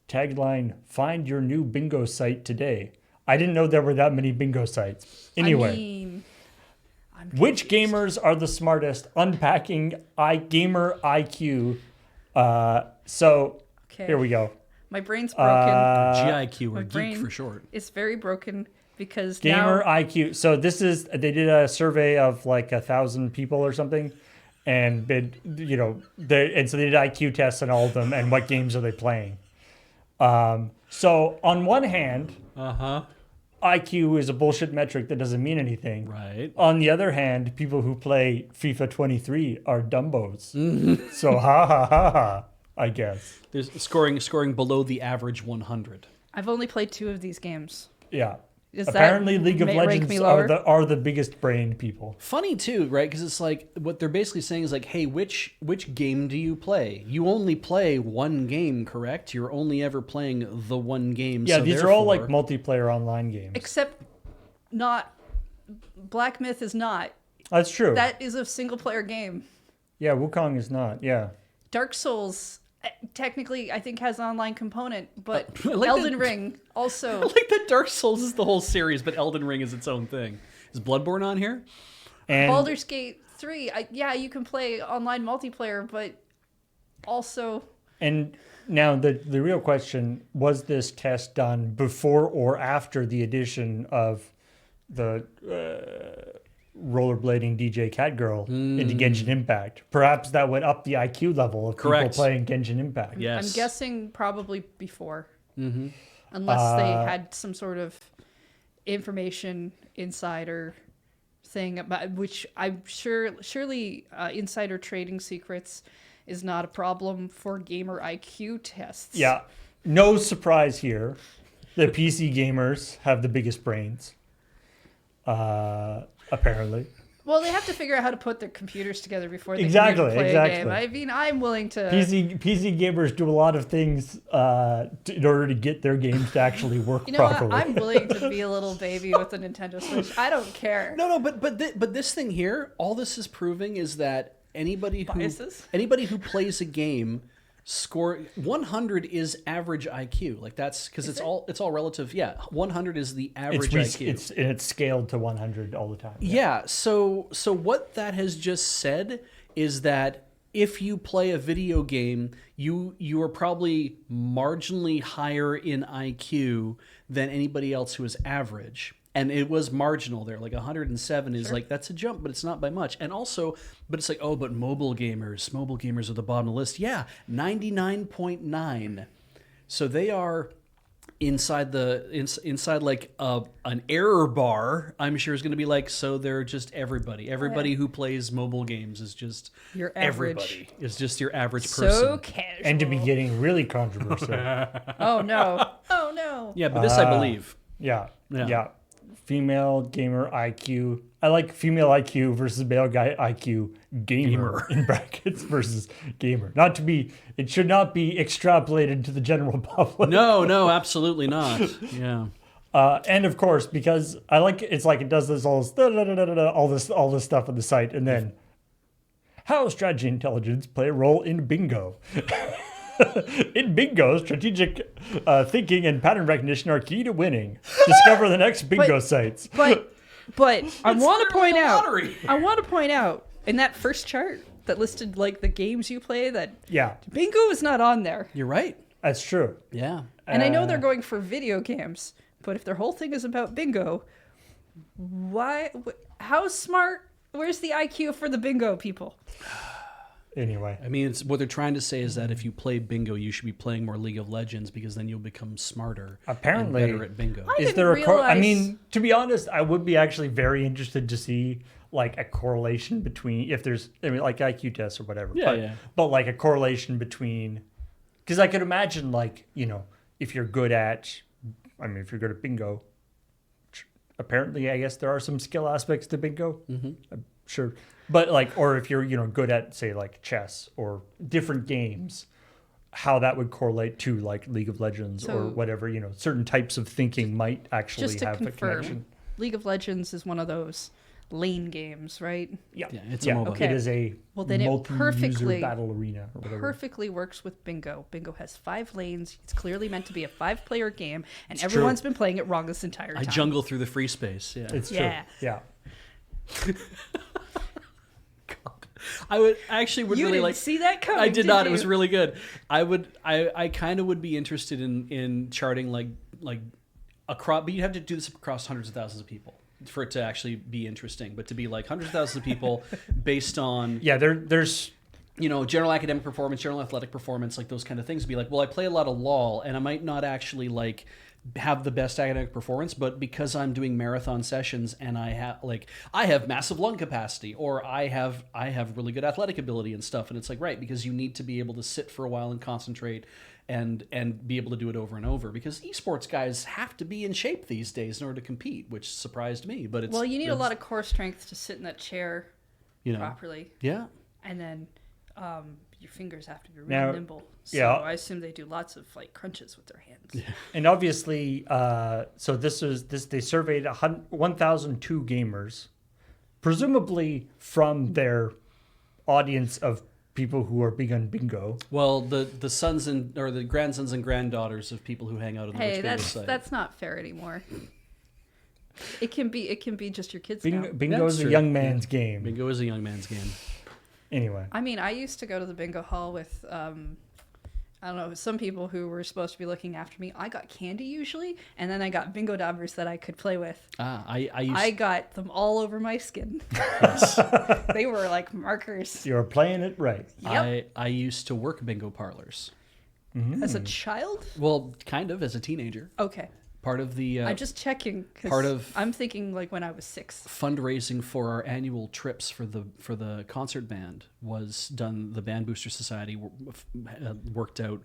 tagline: Find your new bingo site today. I didn't know there were that many bingo sites. Anyway. I mean, I'm Which confused. gamers are the smartest? Unpacking gamer IQ. So Okay. here we go. My brain's broken. GIQ, my or geek brain for short. It's very broken because Gamer now IQ. So this is they did a survey of like 1,000 people or something, and so they did IQ tests on all of them and what games are they playing. So on one hand, IQ is a bullshit metric that doesn't mean anything. Right. On the other hand, people who play FIFA 23 are dumbos. So ha ha ha ha, I guess. There's scoring below the average 100. I've only played 2 of these games. Yeah. Is Apparently, that League of rank Legends me lower? are the biggest brain people. Funny too, right? Because it's like what they're basically saying is like, hey, which game do you play? You only play one game, correct? You're only ever playing the one game. Yeah, so these are all like therefore- multiplayer online games. Except not Black Myth is not. That's true. That is a single player game. Yeah, Wukong is not. Yeah. Dark Souls technically I think has an online component, but I like Elden that- Ring I also like that Dark Souls is the whole series, but Elden Ring is its own thing. Is Bloodborne on here? And Baldur's Gate 3. Yeah, you can play online multiplayer, but also and now the real question, was this test done before or after the addition of the rollerblading DJ Catgirl into Genshin Impact? Perhaps that went up the IQ level of Correct. people playing Genshin Impact. Yes. I'm guessing probably before. Unless they had some sort of information insider thing about which I'm surely insider trading secrets is not a problem for gamer IQ tests. Yeah. No surprise here. The PC gamers have the biggest brains. Apparently. Well, they have to figure out how to put their computers together before they can Exactly, even play a exactly. game. I mean, I'm willing to. PC gamers do a lot of things in order to get their games to actually work You know what? properly. I'm willing to be a little baby with the Nintendo Switch. I don't care. No, but this thing here, all this is proving is that anybody who plays a game score 100 is average IQ. Like that's because it's all relative. Yeah, 100 is the average IQ. It's scaled to 100 all the time. Yeah. So what that has just said is that if you play a video game, you are probably marginally higher in IQ than anybody else who is average. And it was marginal there. Like 107 is like, that's a jump, but it's not by much. And also, but it's like, oh, but mobile gamers are the bottom of the list. Yeah, 99.9. So they are inside like an error bar. I'm sure is going to be like, so they're just everybody. Everybody who plays mobile games is just Your average. everybody. Is just your average person. So casual. And to be getting really controversial. Oh no. Oh no. Yeah, but this I believe. Yeah. Female gamer IQ. I like female IQ versus male guy IQ gamer in brackets versus gamer. It should not be extrapolated to the general public. No, absolutely not. Yeah. And of course, because I like it's like it does this all this stuff on the site, and then how strategy intelligence play a role in bingo. In bingo, strategic thinking and pattern recognition are key to winning. Discover the next bingo sites. But I want to point out. lottery. I want to point out in that first chart that listed like the games you play that Yeah, bingo is not on there. You're right. that's true. Yeah. And I know they're going for video games, but if their whole thing is about bingo, why? How smart? Where's the IQ for the bingo people? Anyway, I mean, it's what they're trying to say is that if you play bingo, you should be playing more League of Legends because then you'll become smarter. Apparently- and better at bingo. I is didn't there a? I realize- mean, to be honest, I would be actually very interested to see like a correlation between if there's like IQ tests or whatever. Yeah. But like a correlation between, because I could imagine like if you're good at, if you're good at bingo, apparently, I guess there are some skill aspects to bingo. I'm sure, but like, or if you're good at say like chess or different games, how that would correlate to like League of Legends or whatever. Certain types of thinking might actually Just to have a confirm, connection. League of Legends is one of those lane games, right? Yeah, it's a MOBA. Okay. It is a Then it multi-user battle arena or whatever. perfectly works with bingo. Bingo has 5 lanes. It's clearly meant to be a 5-player game, and It's everyone's true. been playing it wrong this entire time. I jungle through the free space. Yeah. It's true. Yeah. Yeah. I actually would You really didn't like. see that coming. I did not. It You? was really good. I kind of would be interested in charting like across, but you have to do this across hundreds of thousands of people for it to actually be interesting. But to be like hundreds of thousands of people based on Yeah, there's general academic performance, general athletic performance, like those kind of things. Be like, well, I play a lot of LOL, and I might not actually like have the best academic performance, but because I'm doing marathon sessions and I have massive lung capacity, or I have really good athletic ability and stuff, and it's like, right, because you need to be able to sit for a while and concentrate and be able to do it over and over, because esports guys have to be in shape these days in order to compete, which surprised me. But it's, Well, you need a lot of core strength to sit in that chair properly, Yeah. and then your fingers have to be really Now, nimble. So yeah. I assume they do lots of like crunches with their hands. And obviously, so they surveyed 1,002 gamers, presumably from their audience of people who are big on bingo. Well, the sons or the grandsons and granddaughters of people who hang out on the Hey, Rich Bingo site. that's not fair anymore. It can be just your kids now. Bingo is That's a true. young man's game. Bingo is a young man's game. Anyway, I mean, I used to go to the bingo hall with, I don't know, some people who were supposed to be looking after me. I got candy usually, and then I got bingo daubers that I could play with. I got them all over my skin. They were like markers. you're playing it right. Yep. I used to work bingo parlors. As a child? Well, kind of as a teenager. Okay. Part of the I'm just checking part because of- I'm thinking like when I was 6. fundraising for our annual trips for the concert band was done. The Band Booster Society worked out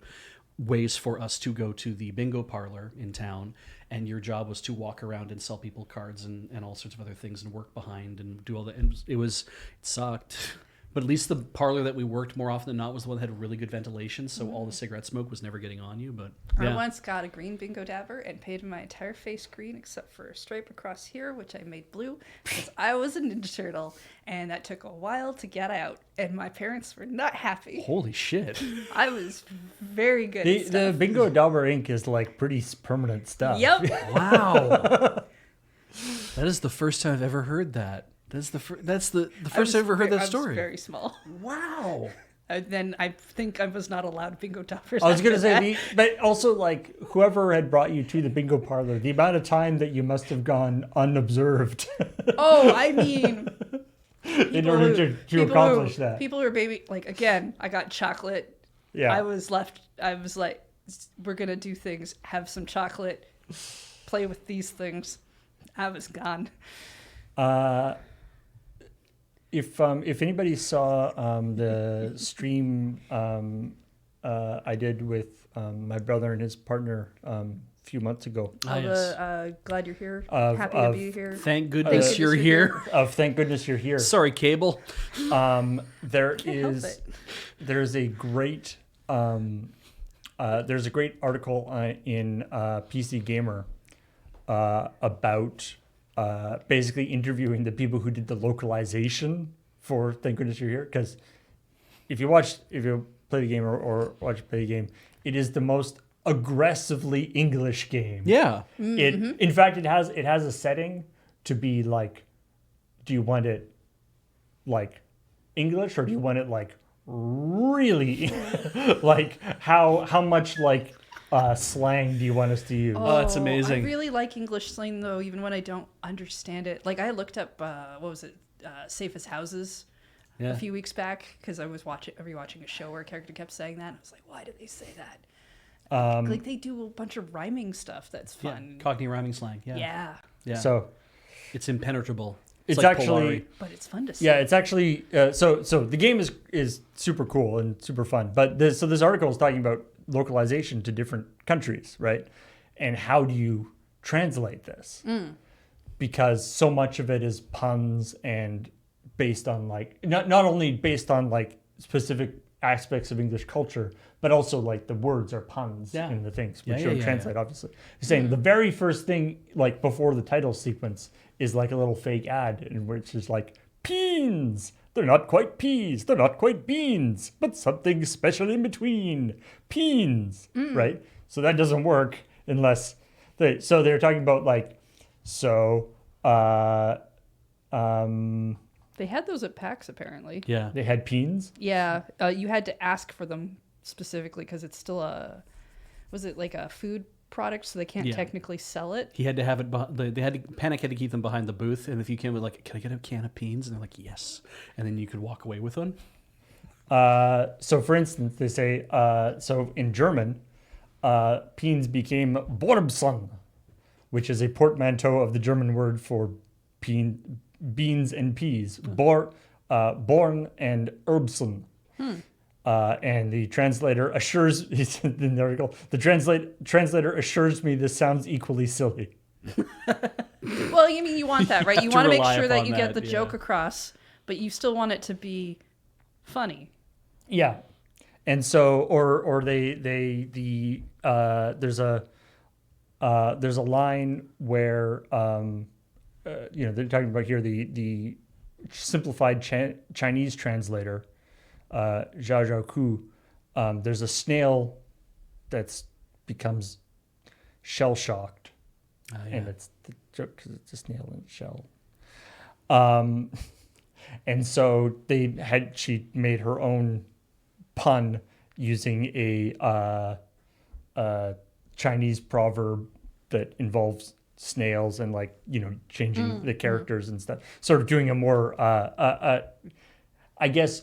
ways for us to go to the bingo parlor in town, and your job was to walk around and sell people cards and all sorts of other things and work behind and do all that. And it sucked. But at least the parlor that we worked more often than not was the one that had really good ventilation, so all the cigarette smoke was never getting on you. But I once got a green bingo dabber and painted my entire face green except for a stripe across here, which I made blue because I was a Ninja Turtle, and that took a while to get out, and my parents were not happy. holy shit! I was very good at The stuff. Bingo Dauber ink is like pretty permanent stuff. Yep. Wow, that is the first time I've ever heard that. That's the first I've ever heard that story. I was very small. Wow. And then I think I was not allowed bingo daubers. I was gonna after say, that. but also like whoever had brought you to the bingo parlor, the amount of time that you must have gone unobserved Oh, I mean, in order to accomplish that. People who are baby, like again, I got chocolate. Yeah. I was like, we're gonna do things. Have some chocolate. Play with these things. I was gone. If anybody saw the stream I did with my brother and his partner a few months ago Glad you're here. Of- Happy of- to be here. Thank goodness Thank you're goodness here. of Thank Goodness You're Here, Sorry, Cable. there's help it. a great there's a great article in PC Gamer about basically interviewing the people who did the localization for Thank Goodness You're Here. Because if you play the game or play the game, it is the most aggressively English game. Yeah. It in fact it has a setting to be like, do you want it like English or do you want it like really like how much like slang do you want us to use? Oh, that's amazing. I really like English slang though, even when I don't understand it. Like I looked up what was it, Safest Houses Yeah. a few weeks back because I was rewatching a show where a character kept saying that. And I was like, why did they say that? Like they do a bunch of rhyming stuff that's Yeah. fun. Cockney rhyming slang. Yeah. Yeah, Yeah. So it's impenetrable. it's like actually Polari. but it's fun to see. yeah, it's actually so the game is super cool and super fun. But this article is talking about localization to different countries, right? And how do you translate this? because so much of it is puns and based on like not only based on like specific aspects of English culture, but also like the words are puns in the things, which don't translate obviously. He's saying the very first thing like before the title sequence is like a little fake ad in which is like peens. They're not quite peas, they're not quite beans, but something special in between. Peens, right? So that doesn't work unless so they're talking about like They had those at PAX apparently. Yeah. they had peens. Yeah, you had to ask for them specifically because it's still was it like a food product, so they can't technically sell it. He had to have it. Panic had to keep them behind the booth, and if you came with like, "Can I get a can of beans?" and they're like, "Yes," and then you could walk away with one. So for instance, they say so in German, peens became Borbsen, which is a portmanteau of the German word for beans and peas. Born and Erbsen. And the translator assures in the article, the translator assures me this sounds equally silly. Well, you mean you want that, right? You want to make sure that you get the joke across, but you still want it to be funny. Yeah. And so or there's a line where they're talking about here the simplified Chinese translator Zhao Zhao Ku. There's a snail that's becomes shell shocked, and it's the joke because it's a snail in a shell. And so she made her own pun using a Chinese proverb that involves snails and changing the characters and stuff, sort of doing a more I guess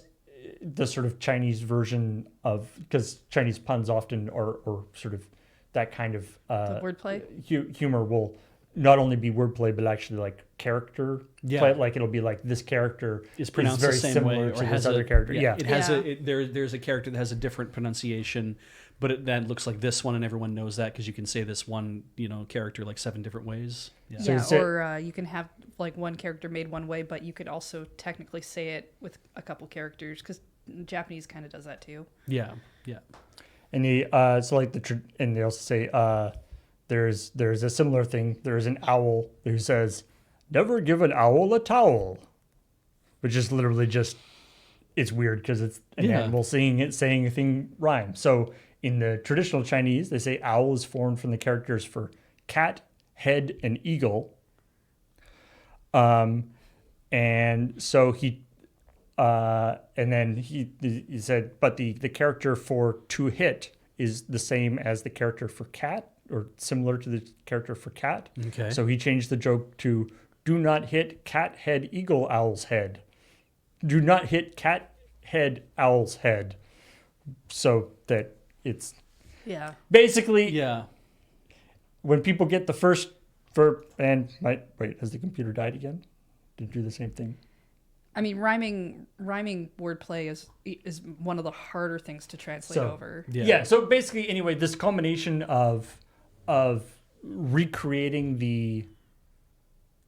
the sort of Chinese version of, because Chinese puns often are sort of that kind of The wordplay? Humor will not only be wordplay but actually like character play. Like it'll be like this character is pronounced very the same similar way, to this other character. It has there's a character that has a different pronunciation, but that looks like this one, and everyone knows that because you can say this one character like 7 different ways. Or you can have like one character made one way, but you could also technically say it with a couple characters because Japanese kind of does that too. Yeah. And they and they also say there's a similar thing. There's an owl who says, "Never give an owl a towel," which is literally just, it's weird because it's an animal saying a thing rhyme. So in the traditional Chinese, they say owl is formed from the characters for cat, head, and eagle. And so he said, but the character for to hit is the same as the character for cat, or similar to the character for cat. Okay. So he changed the joke to, do not hit cat head eagle owl's head. Do not hit cat head owl's head. So that it's basically when people get the first verb and has the computer died again? Did it do the same thing? I mean, rhyming wordplay is one of the harder things to translate over. Yeah. So basically, anyway, this combination of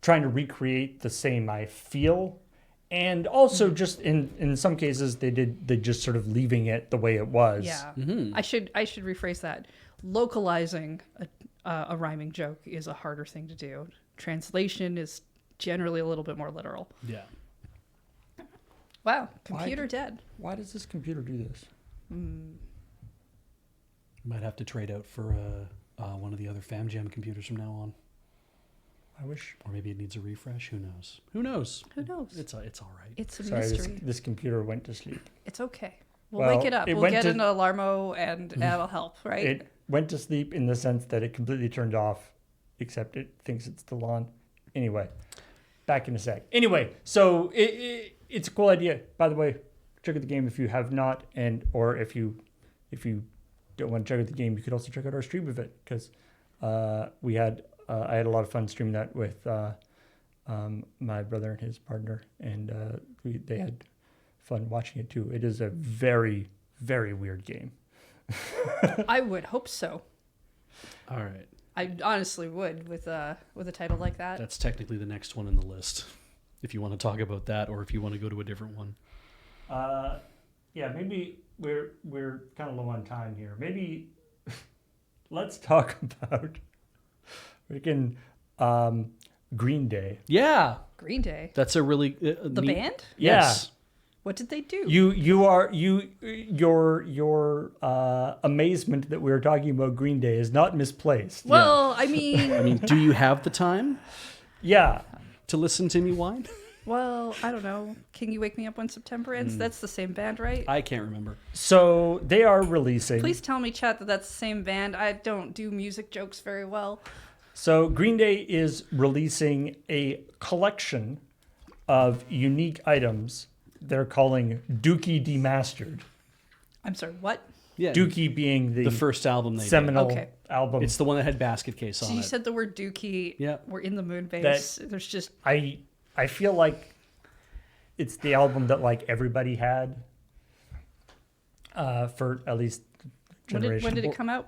trying to recreate the same I feel, and also just in some cases they just sort of leaving it the way it was. Yeah. I should rephrase that. Localizing a rhyming joke is a harder thing to do. Translation is generally a little bit more literal. Yeah. Wow, computer dead. Why does this computer do this? Might have to trade out for one of the other FamJam computers from now on. I wish. Or maybe it needs a refresh. Who knows? Who knows? It's all right. It's a mystery. This computer went to sleep. It's okay. We'll wake it up. We'll get an alarmo and that'll help, right? It went to sleep in the sense that it completely turned off, except it thinks it's still on. Anyway, back in a sec. Anyway, so it's a cool idea. By the way, check out the game if you have not, or if you don't want to check out the game, you could also check out our stream of it, because I had a lot of fun streaming that with my brother and his partner, and they had fun watching it too. It is a very, very weird game. I would hope so. All right. I honestly would with a title like that. That's technically the next one in the list. If you want to talk about that, or if you want to go to a different one. Yeah, maybe we're kind of low on time here. Maybe let's talk about freaking Green Day. Yeah, Green Day. that's a really The band? Yes. What did they do? Your amazement that we were talking about Green Day is not misplaced. Well, I mean, I mean, do you have the time Yeah. to listen to me whine? well, I don't know. Can You Wake Me Up When September Ends? That's the same band, right? I can't remember. So they are releasing. Please tell me, chat, that that's the same band. I don't do music jokes very well. So Green Day is releasing a collection of unique items they're calling Dookie Demastered. I'm sorry, what? Yeah, Dookie being the first album they seminal Okay. album. did. It's the one that had basket case on So you it. said the word dookie. Yeah. We're in the moon base. There's just I feel like it's the album that like everybody had for at least generation. when did it come out?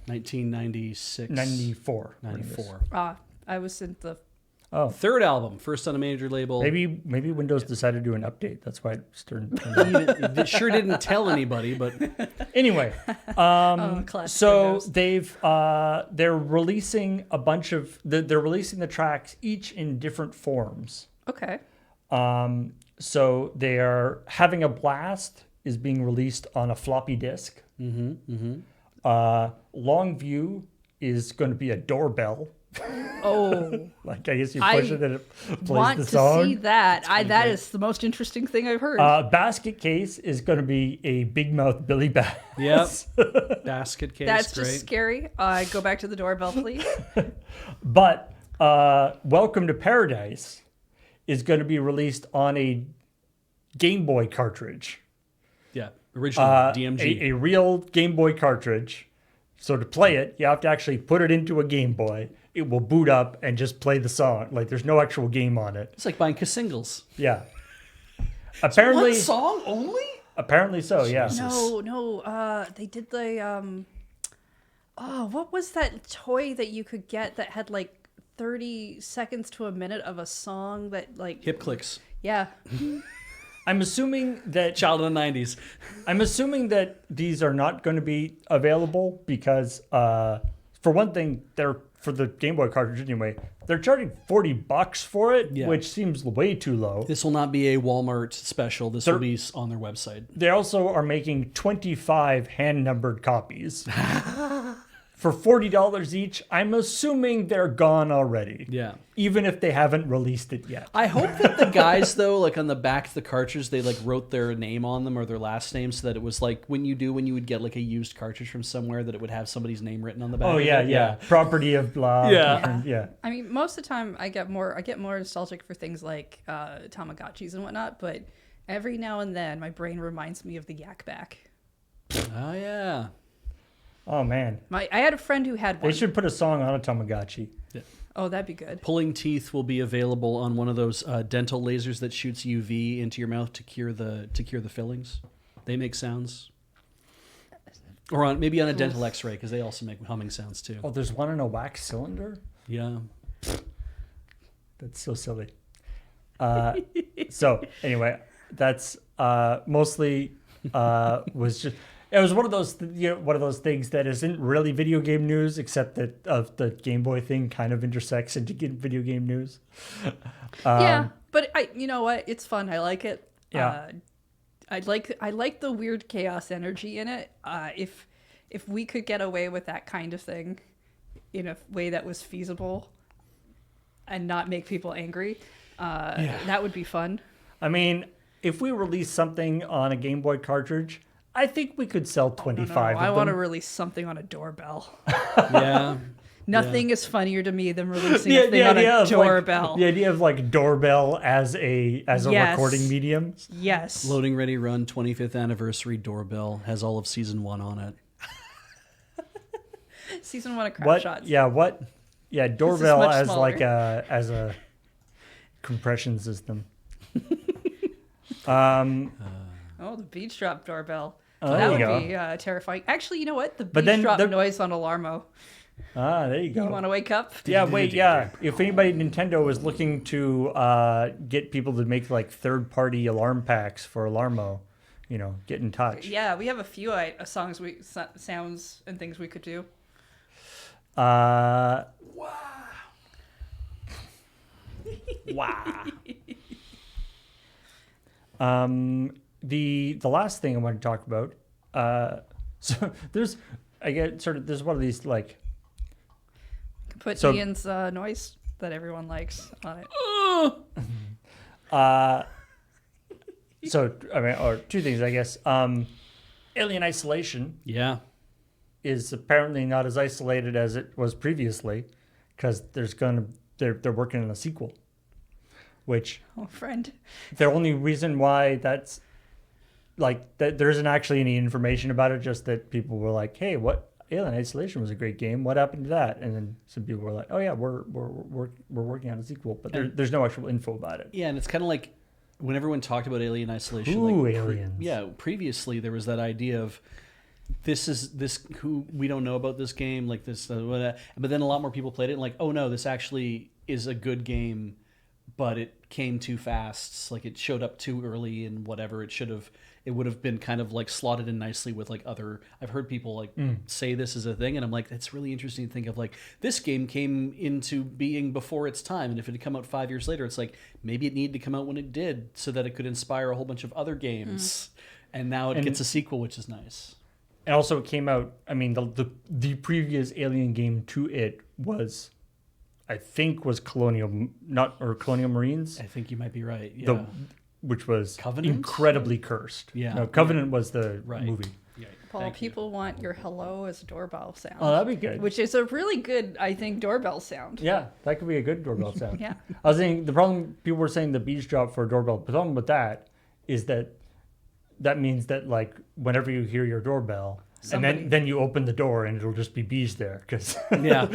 1996. 94. 94. I was in the Oh, Third album, first on a major label. maybe Windows decided to do an update. That's why it's turned. It sure didn't tell anybody, but Anyway, classic so Windows. they're releasing a bunch of they're releasing the tracks each in different forms. Okay. So they are Having a Blast is being released on a floppy disk. Longview is going to be a doorbell. Oh, Like I guess you push I it and it plays want the to song. see that. That is the most interesting thing I've heard. Basket Case is going to be a big mouth Billy Bass. yep. Basket case, That's great. just scary. Go back to the doorbell, please. But Welcome to Paradise is going to be released on a Game Boy cartridge. Yeah, original DMG. A real Game Boy cartridge. So to play it, you have to actually put it into a Game Boy. It will boot up and just play the song. Like there's no actual game on it. It's like buying singles. Yeah. Apparently, One song only? apparently so. Yeah. No. They did the what was that toy that you could get that had like 30 seconds to a minute of a song that like Hip clicks. yeah. I'm assuming that Child of the 90s. I'm assuming that these are not going to be available because, for one thing, they're for the Game Boy cartridge anyway. They're charging $40 for it, Yeah. which seems way too low. This will not be a Walmart special. This will be on their website. They also are making 25 hand-numbered copies for $40 each. I'm assuming they're gone already. Yeah. Even if they haven't released it yet. I hope that the guys, though, like on the back of the cartridge, they like wrote their name on them or their last name so that it was like when you would get like a used cartridge from somewhere that it would have somebody's name written on the back. Oh of yeah, it. yeah. Property of blah. Yeah. different- yeah. I mean, most of the time I get more nostalgic for things like Tamagotchis and whatnot, but every now and then my brain reminds me of the Yak Back. Oh yeah. Oh man, I had a friend who had one. they should put a song on a Tamagotchi. Oh, that'd be good. Pulling teeth will be available on one of those dental lasers that shoots UV into your mouth to cure the fillings. They make sounds. Or on maybe on a dental X-ray because they also make humming sounds too. Oh, there's one in a wax cylinder. Yeah. That's so silly. So anyway, that's mostly was just. It was one of those things that isn't really video game news, except that the Game Boy thing kind of intersects into video game news. Yeah, but you know what? It's fun. I like it. Yeah. I like the weird chaos energy in it. If we could get away with that kind of thing in a way that was feasible and not make people angry, that would be fun. I mean, if we release something on a Game Boy cartridge, I think we could sell 25 I of want to them. release something on a doorbell. Yeah. Nothing is funnier to me than releasing a thing on a doorbell. The idea of like doorbell as a Yes. recording medium. Yes. Loading Ready Run 25th anniversary doorbell has all of season 1 on it. Season 1 of Crap What? Shots. Yeah, what? Yeah, doorbell much as smaller. like a compression system. Oh, the beach drop doorbell. Oh, there that you would go. be terrifying. Actually, you know what? The But beach then drop the- noise on Alarmo. There you go. You want to wake up? Yeah, wait, yeah. If anybody at Nintendo is looking to get people to make like third-party alarm packs for Alarmo, get in touch. Yeah, we have a few sounds and things we could do. Wow. The last thing I want to talk about. So there's one of these like. Put So- Ian's noise that everyone likes on it. Or two things, I guess. Alien Isolation Yeah. is apparently not as isolated as it was previously, because they're working on a sequel, which Oh, friend. the only reason why that's like that there isn't actually any information about it, just that people were like, "Hey, what Alien Isolation was a great game. What happened to that?" And then some people were like, "Oh yeah, we're working on a sequel," but there's no actual info about it. Yeah, and it's kind of like when everyone talked about Alien Isolation. Ooh, aliens. Previously there was that idea of this who we don't know about this game, like this, but then a lot more people played it and like, oh no, this actually is a good game, but it came too fast. Like it showed up too early and whatever. It would have been kind of like slotted in nicely with like other. I've heard people like say this is a thing, and I'm like, it's really interesting to think of like this game came into being before its time, and if it had come out 5 years later, it's like maybe it needed to come out when it did, so that it could inspire a whole bunch of other games. And now it gets a sequel, which is nice. And also, it came out. I mean, the previous Alien game to it was, I think, was Colonial Marines. I think you might be right. Yeah. Which was Covenant? incredibly cursed. Yeah. No, Covenant was the Right. movie. Yeah. Paul, Thank you. people want your hello as a doorbell sound. Oh, that'd be good. Which is a really good, I think, doorbell sound. Yeah, that could be a good doorbell sound. Yeah. I was saying the problem. People were saying the beach drop for a doorbell. The problem with that is that means that like whenever you hear your doorbell, and then you open the door and it'll just be bees there because Yeah.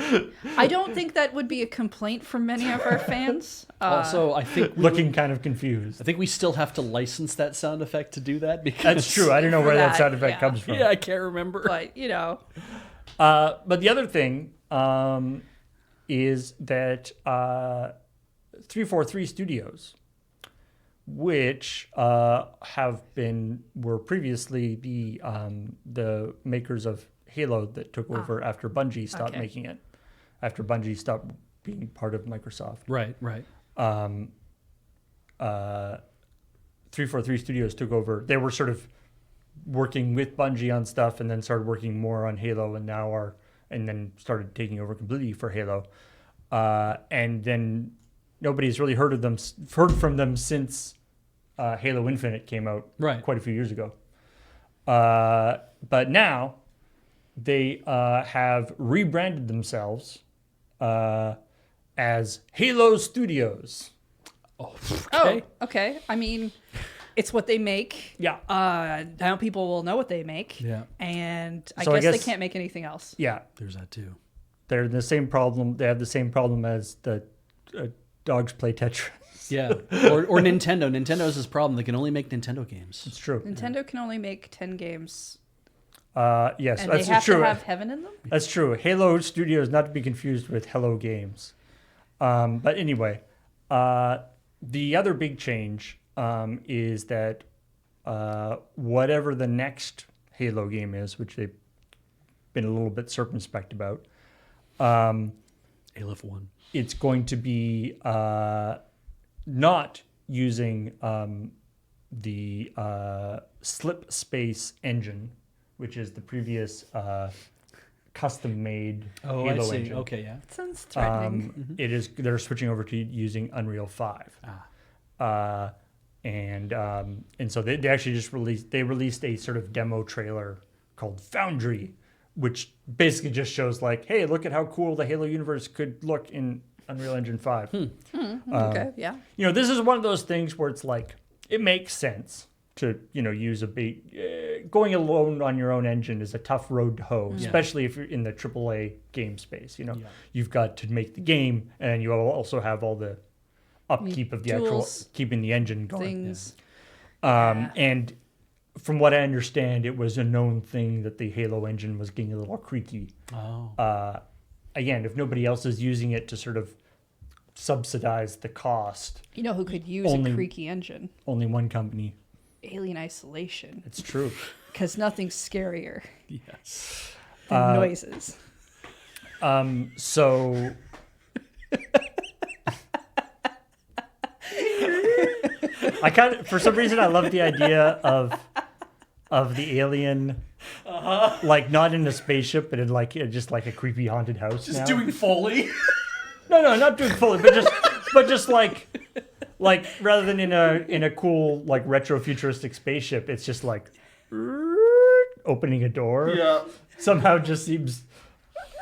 I don't think that would be a complaint from many of our fans. Also, I think looking kind of confused. we still have to license that sound effect to do that because That's true. I don't know where that that, sound effect yeah. comes from. Yeah, I can't remember. But, But the other thing is that 343 Studios, which were previously the makers of Halo that took over after Bungie stopped making it, after Bungie stopped being part of Microsoft. Right. 343 Studios took over. They were sort of working with Bungie on stuff, and then started working more on Halo, and then started taking over completely for Halo. And then nobody's really heard from them since Halo Infinite came out quite a few years ago. But now they have rebranded themselves as Halo Studios. Oh, okay. I mean, it's what they make. Yeah. Now people will know what they make. Yeah. And I So I guess they guess- can't make anything else. Yeah. There's that too. They're the same problem. They have the same problem as the dogs play Tetris. Yeah. Or Nintendo. Nintendo has this problem. They can only make Nintendo games. It's true. Nintendo can only make 10 games. Yes, And that's they have true. to have heaven in them? That's true. Halo Studios, not to be confused with Hello Games. But anyway, the other big change is that whatever the next Halo game is, which they've been a little bit circumspect about, Aleph 1. it's going to be not using the Slip Space engine, which is the previous custom-made Oh, Halo I see. engine. Okay, yeah. It sounds threatening. It is. They're switching over to using Unreal 5. And so they actually just released a sort of demo trailer called Foundry, which basically just shows like, hey, look at how cool the Halo universe could look in Unreal Engine 5. Okay, yeah. This is one of those things where it's like, it makes sense to, use going alone on your own engine is a tough road to hoe, especially if you're in the AAA game space. You've got to make the game, and you also have all the upkeep of the actual keeping the engine going. Things. And from what I understand, it was a known thing that the Halo engine was getting a little creaky. Oh. again, if nobody else is using it to sort of subsidize the cost, You know who could use Only- a creaky engine? only one company. Alien Isolation. It's true. Because nothing's scarier Yes. than noises. So I kind of, for some reason, I love the idea of the alien, like not in a spaceship, but in like just like a creepy haunted house. Just now. doing Foley. No, not doing fully, but just like rather than in a cool like retro futuristic spaceship, it's just like opening a door. Yeah. Somehow just seems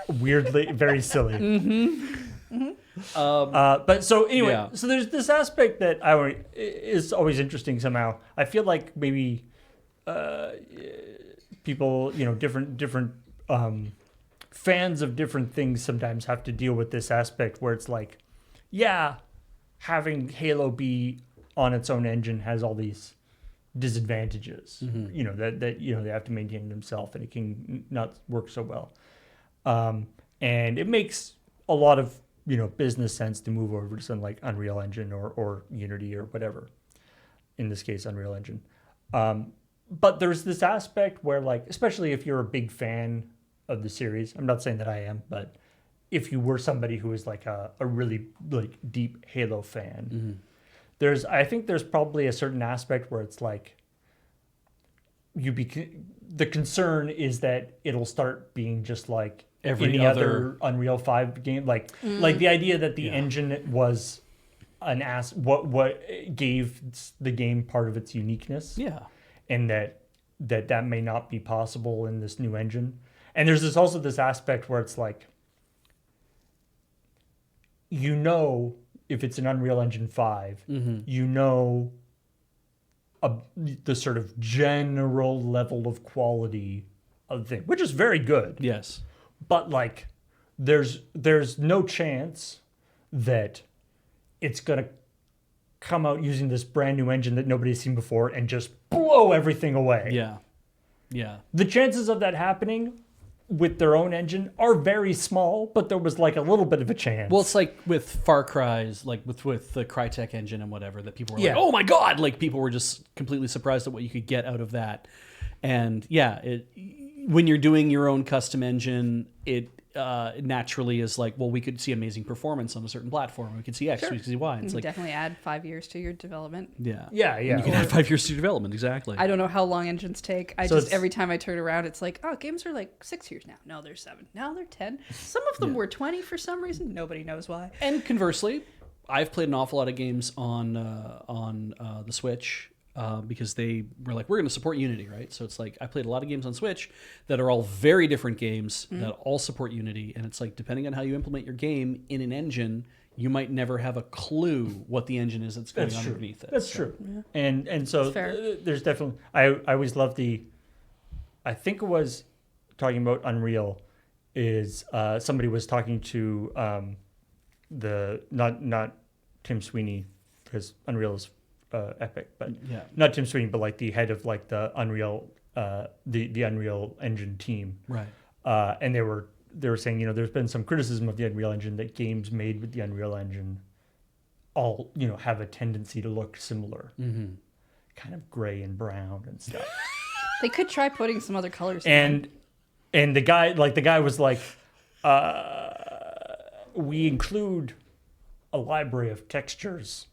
weirdly very silly. But so anyway, Yeah. so there's this aspect that is always interesting somehow. I feel like maybe people, different fans of different things sometimes have to deal with this aspect where it's like, yeah, having Halo be on its own engine has all these disadvantages. That they have to maintain themselves and it can not work so well. And it makes a lot of business sense to move over to something like Unreal Engine or Unity or whatever. In this case, Unreal Engine. But there's this aspect where, like, especially if you're a big fan of the series, I'm not saying that I am, but if you were somebody who is like a really like deep Halo fan, I think there's probably a certain aspect where it's like the concern is that it'll start being just like any other Unreal 5 game, like the idea that the engine was what gave the game part of its uniqueness. Yeah. And that may not be possible in this new engine. And there's also this aspect where it's like, if it's an Unreal Engine 5, the sort of general level of quality of the thing, which is very good. Yes. But like, there's no chance that it's gonna come out using this brand new engine that nobody's seen before and just blow everything away. Yeah. Yeah. The chances of that happening with their own engine are very small, but there was like a little bit of a chance. Well, it's like with Far Cry's, like with the Crytek engine and whatever, that people were Yeah. like, "Oh my god!" Like people were just completely surprised at what you could get out of that. And yeah, when you're doing your own custom engine, it naturally is like, well, we could see amazing performance on a certain platform. We could see X, we could see Y. It's You like, definitely add 5 years to your development. yeah, yeah. You can add 5 years to development, exactly. I don't know how long engines take. So it's- Every time I turn around, it's like, oh, games are like 6 years now. No, they're 7. Now they're 10. Some of them were 20 for some reason. Nobody knows why. And conversely, I've played an awful lot of games on the Switch because they were like, we're going to support Unity, right? So it's like I played a lot of games on Switch that are all very different games that all support Unity, and it's like depending on how you implement your game in an engine, you might never have a clue what the engine is that's going on underneath it. That's true. Yeah. And so fair. There's definitely I always love I think it was talking about Unreal is somebody was talking to the not Tim Sweeney because Unreal is Epic, but not Tim Sweeney, but like the head of like the Unreal the Unreal Engine team, Right. and they were saying there's been some criticism of the Unreal Engine that games made with the Unreal Engine all have a tendency to look similar, kind of gray and brown and stuff. They could try putting some other colors and the guy was like, we include a library of textures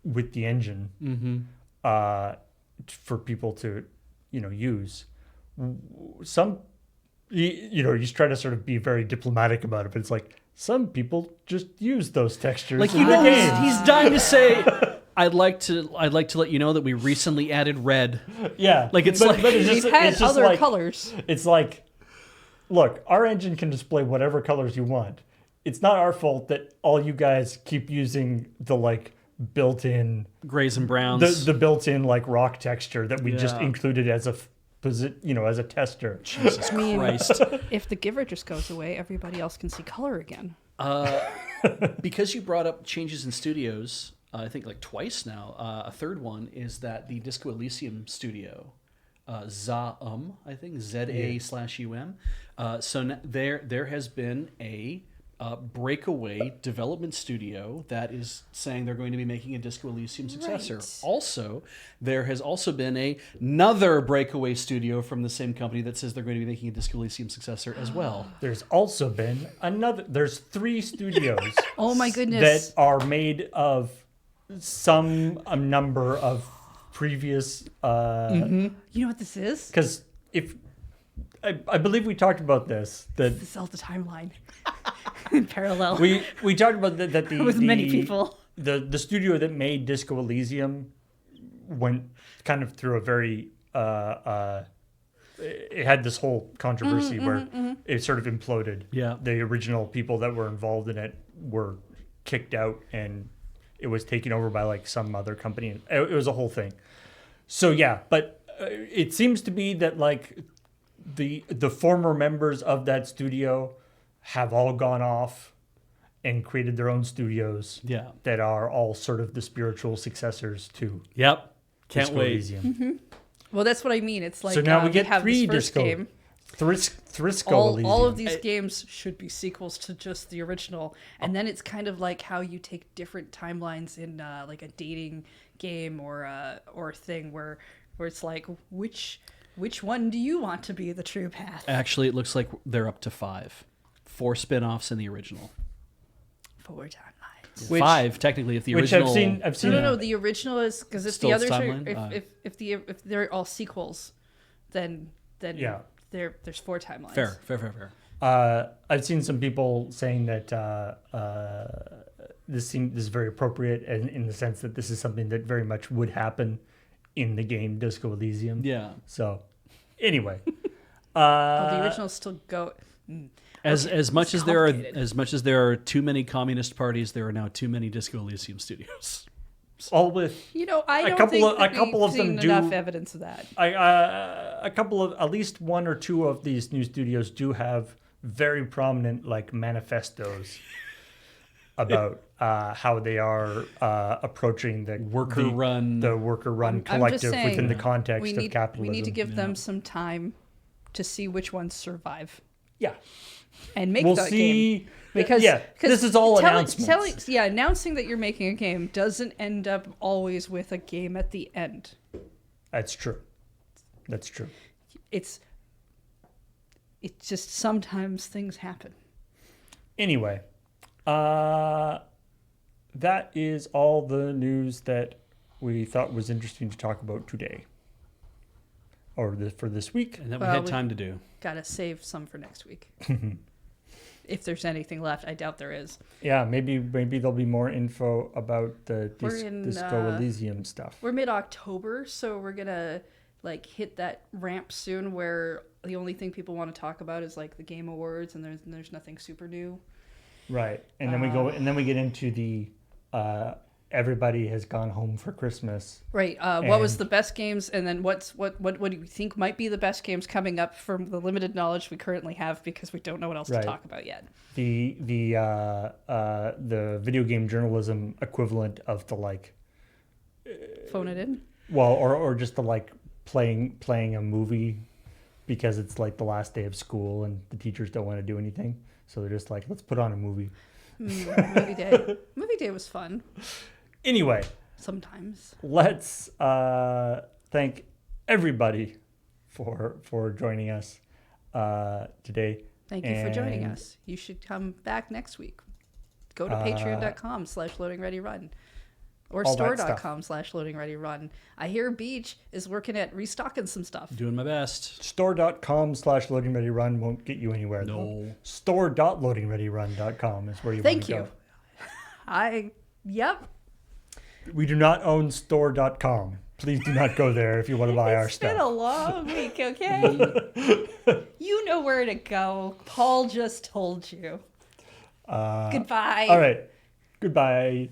with the engine for people to use. Some you just try to sort of be very diplomatic about it, but it's like some people just use those textures Like in the game. he's dying to say, I'd like to let you know that we recently added red. Yeah, Like, it's but like- it's We've just, had it's just other like, colors. It's like, look, our engine can display whatever colors you want. It's not our fault that all you guys keep using the like built-in Grays and browns. the built-in like rock texture that we just Yeah. included as a as a tester. Jesus Christ. If the giver just goes away, everybody else can see color again. Because you brought up changes in studios, I think like twice now. A third one is that the Disco Elysium studio, ZA/UM, I think ZA/UM. So there has been a breakaway development studio that is saying they're going to be making a Disco Elysium successor. Right. Also, there has also been another breakaway studio from the same company that says they're going to be making a Disco Elysium successor as well. There's also been there's 3 studios Oh my goodness. that are made of a number of previous, You know what this is? because if, I believe we talked about this, that The Zelda timeline. In parallel. we talked about that the With many people. the studio that made Disco Elysium went kind of through a very it had this whole controversy where it sort of imploded. Yeah. The original people that were involved in it were kicked out and it was taken over by like some other company. It was a whole thing. So yeah, but it seems to be that like the former members of that studio have all gone off and created their own studios Yeah. that are all sort of the spiritual successors to Yep. Can't Disco wait. Elysium. Well, that's what I mean. It's like So now we get have 3 this first Disco game. Thrisco Elysium. All of these games should be sequels to just the original, and then it's kind of like how you take different timelines in like a dating game or a thing where it's like which one do you want to be the true path? Actually, it looks like they're up to 5. 4 spin-offs in the original. 4 timelines. Which- 5 technically if the which original. I've seen. No. The original is because if Still the its others are timeline? if they're all sequels, then Yeah. there's 4 timelines. Fair. I've seen some people saying that this is very appropriate, and in the sense that this is something that very much would happen in the game Disco Elysium. Yeah. So, anyway, The originals still go. As much it's as there are too many communist parties, there are now too many Disco Elysium studios. all with You know, I A don't couple think of- a that couple we've of them seen do- enough evidence of that. a couple of, at least 1 or 2 of these new studios do have very prominent like manifestos about how they are approaching the Worker-run. the worker-run I'm just collective saying, within the context We of need capitalism. to give them some time to see which ones survive yeah. and make We'll that see. game. Because yeah, this is all announcements. announcing that you're making a game doesn't end up always with a game at the end. That's true. That's true. It's just sometimes things happen. Anyway, that is all the news that we thought was interesting to talk about today, or for this week. And that Well, we had we- time to do. Gotta save some for next week. If there's anything left, I doubt there is. Yeah, maybe there'll be more info about the We're in, Disco Elysium stuff. We're mid-October, so we're gonna like hit that ramp soon where the only thing people want to talk about is like the Game Awards, and there's nothing super new. Right, and then we get into the everybody has gone home for Christmas. Right. What was And- the best games, and then what do you think might be the best games coming up from the limited knowledge we currently have, because we don't know what else Right. to talk about yet. The video game journalism equivalent of the like, Phone it in. well, or just the like playing a movie because it's like the last day of school and the teachers don't want to do anything, so they're just like, let's put on a movie. Movie day. Movie day was fun Anyway, sometimes. let's thank everybody for joining us today. Thank you for joining And- us. You should come back next week. Go to patreon.com/loadingreadyrun or all that stuff. store.com/loadingreadyrun. I hear Beach is working at restocking some stuff. Doing my best. Store.com/loadingreadyrun won't get you anywhere. No. Though. Store.loadingreadyrun.com is where you Thank want to you. Yep. go. We do not own store.com. Please do not go there if you want to buy our It's been stuff. a long week, okay? You know where to go. Paul just told you. Goodbye. All right. Goodbye.